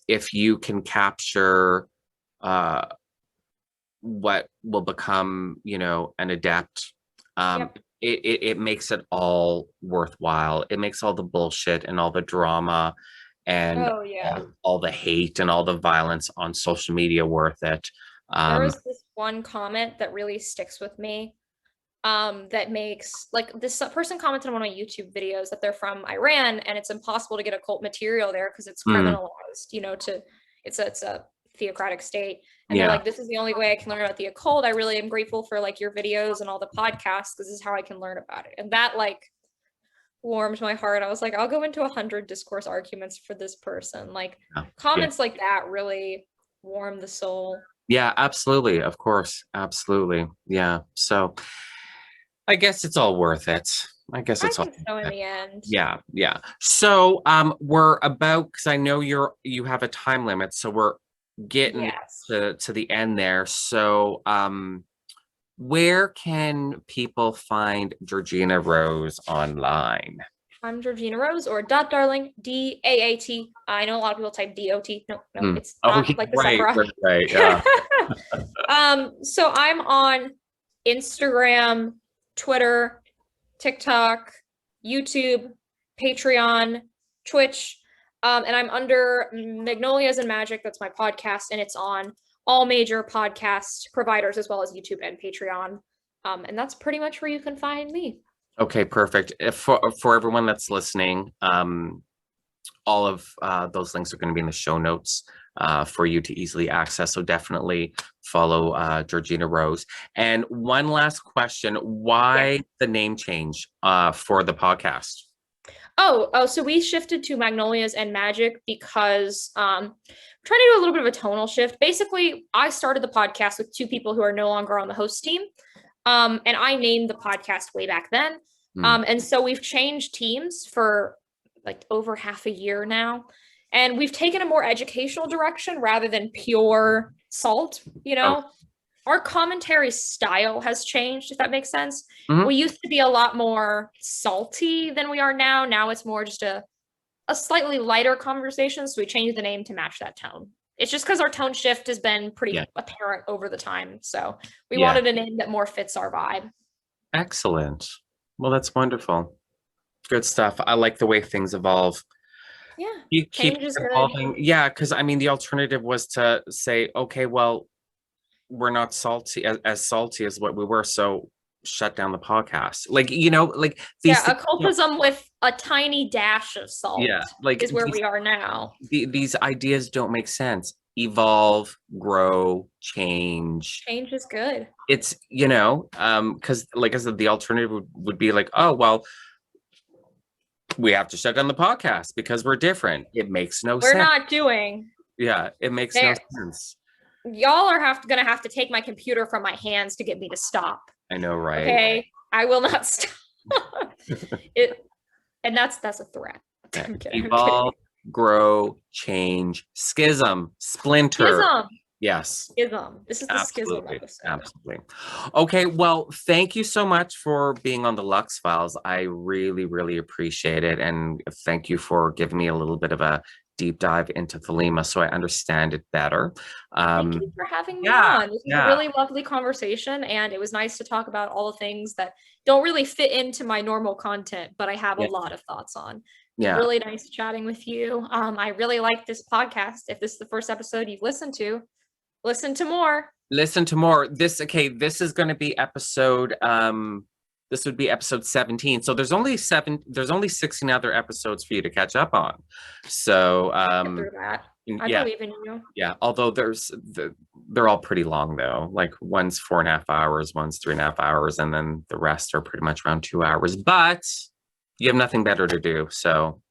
If you can capture what will become, you know, an adept, it makes it all worthwhile. It makes all the bullshit and all the drama and all the hate and all the violence on social media worth it. There was this one comment that really sticks with me. that makes, like, this person commented on one of my YouTube videos that they're from Iran and it's impossible to get occult material there because it's criminalized, you know, it's a theocratic state. And they're like, this is the only way I can learn about the occult. I really am grateful for like your videos and all the podcasts. This is how I can learn about it. And that like warmed my heart. I was like, I'll go into 100 discourse arguments for this person. Like comments like that really warm the soul. Yeah, absolutely. Of course. Absolutely. Yeah. So I guess it's all worth it. I guess it's all so in the end. Yeah. Yeah. So we're about, because I know you have a time limit, so we're getting to the end there. So where can people find Georgina Rose online? I'm Georgina Rose, or .darling, DAAT. I know a lot of people type DOT. No, it's not like the right. Yeah. So I'm on Instagram, Twitter, TikTok, YouTube, Patreon, Twitch, and I'm under Magnolias and Magic. That's my podcast, and it's on all major podcast providers as well as YouTube and Patreon. And that's pretty much where you can find me. Okay, perfect. For everyone that's listening, all of those links are going to be in the show notes for you to easily access. So definitely follow Georgina Rose. And one last question: why the name change for the podcast? So we shifted to Magnolias and Magic because trying to do a little bit of a tonal shift. Basically, I started the podcast with two people who are no longer on the host team. And I named the podcast way back then. And so we've changed teams for like over half a year now. And we've taken a more educational direction rather than pure salt, you know? Our commentary style has changed, if that makes sense. We used to be a lot more salty than we are now. Now it's more just a slightly lighter conversation. So we changed the name to match that tone. It's just because our tone shift has been pretty apparent over the time. So we wanted a name that more fits our vibe. Excellent. Well, that's wonderful. Good stuff. I like the way things evolve. Yeah. You keep evolving. Good. Yeah, because I mean, the alternative was to say, okay, well, we're not salty as salty as what we were, so shut down the podcast. Like, you know, like these occultism with a tiny dash of salt like is where we are now. These ideas don't make sense. Evolve, grow, change. Change is good. It's, you know, because like I said, the alternative would be like, oh, well, we have to shut down the podcast because we're different. It makes no sense. We're not doing. Yeah, it makes no sense. Y'all are gonna have to take my computer from my hands to get me to stop. I know, right? Okay, I will not stop. And that's a threat. I'm kidding. Evolve, grow, change, schism, splinter. Yes. Schism. This is the schism episode. Absolutely. Okay, well, thank you so much for being on the Lux Files. I really, really appreciate it. And thank you for giving me a little bit of a deep dive into Thelema so I understand it better. Thank you for having me on. This was a really lovely conversation, and it was nice to talk about all the things that don't really fit into my normal content, but I have a lot of thoughts on. It's really nice chatting with you. I really like this podcast. If this is the first episode you've listened to, listen to more. Listen to more. This is going to be episode this would be episode 17. So there's only 16 other episodes for you to catch up on. So I believe in you. Yeah, although they're all pretty long though. Like one's 4.5 hours, one's 3.5 hours, and then the rest are pretty much around 2 hours. But you have nothing better to do, so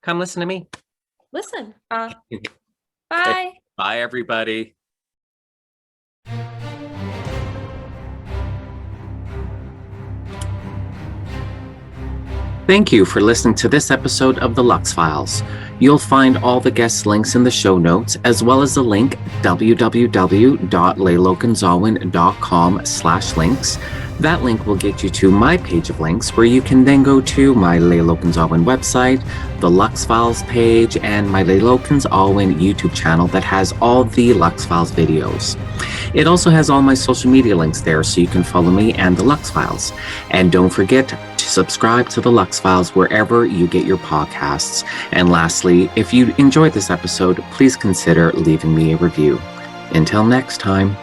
come listen to me. Listen. Bye. Bye, everybody. Thank you for listening to this episode of the Lux Files. You'll find all the guest links in the show notes, as well as the link www.lailokensAwen.com/links. That link will get you to my page of links, where you can then go to my Lailokens Awen website, the Lux Files page, and my Lailokens Awen YouTube channel that has all the Lux Files videos. It also has all my social media links there, so you can follow me and the Lux Files. And don't forget to subscribe to the Lux Files wherever you get your podcasts. And lastly, if you enjoyed this episode, please consider leaving me a review. Until next time.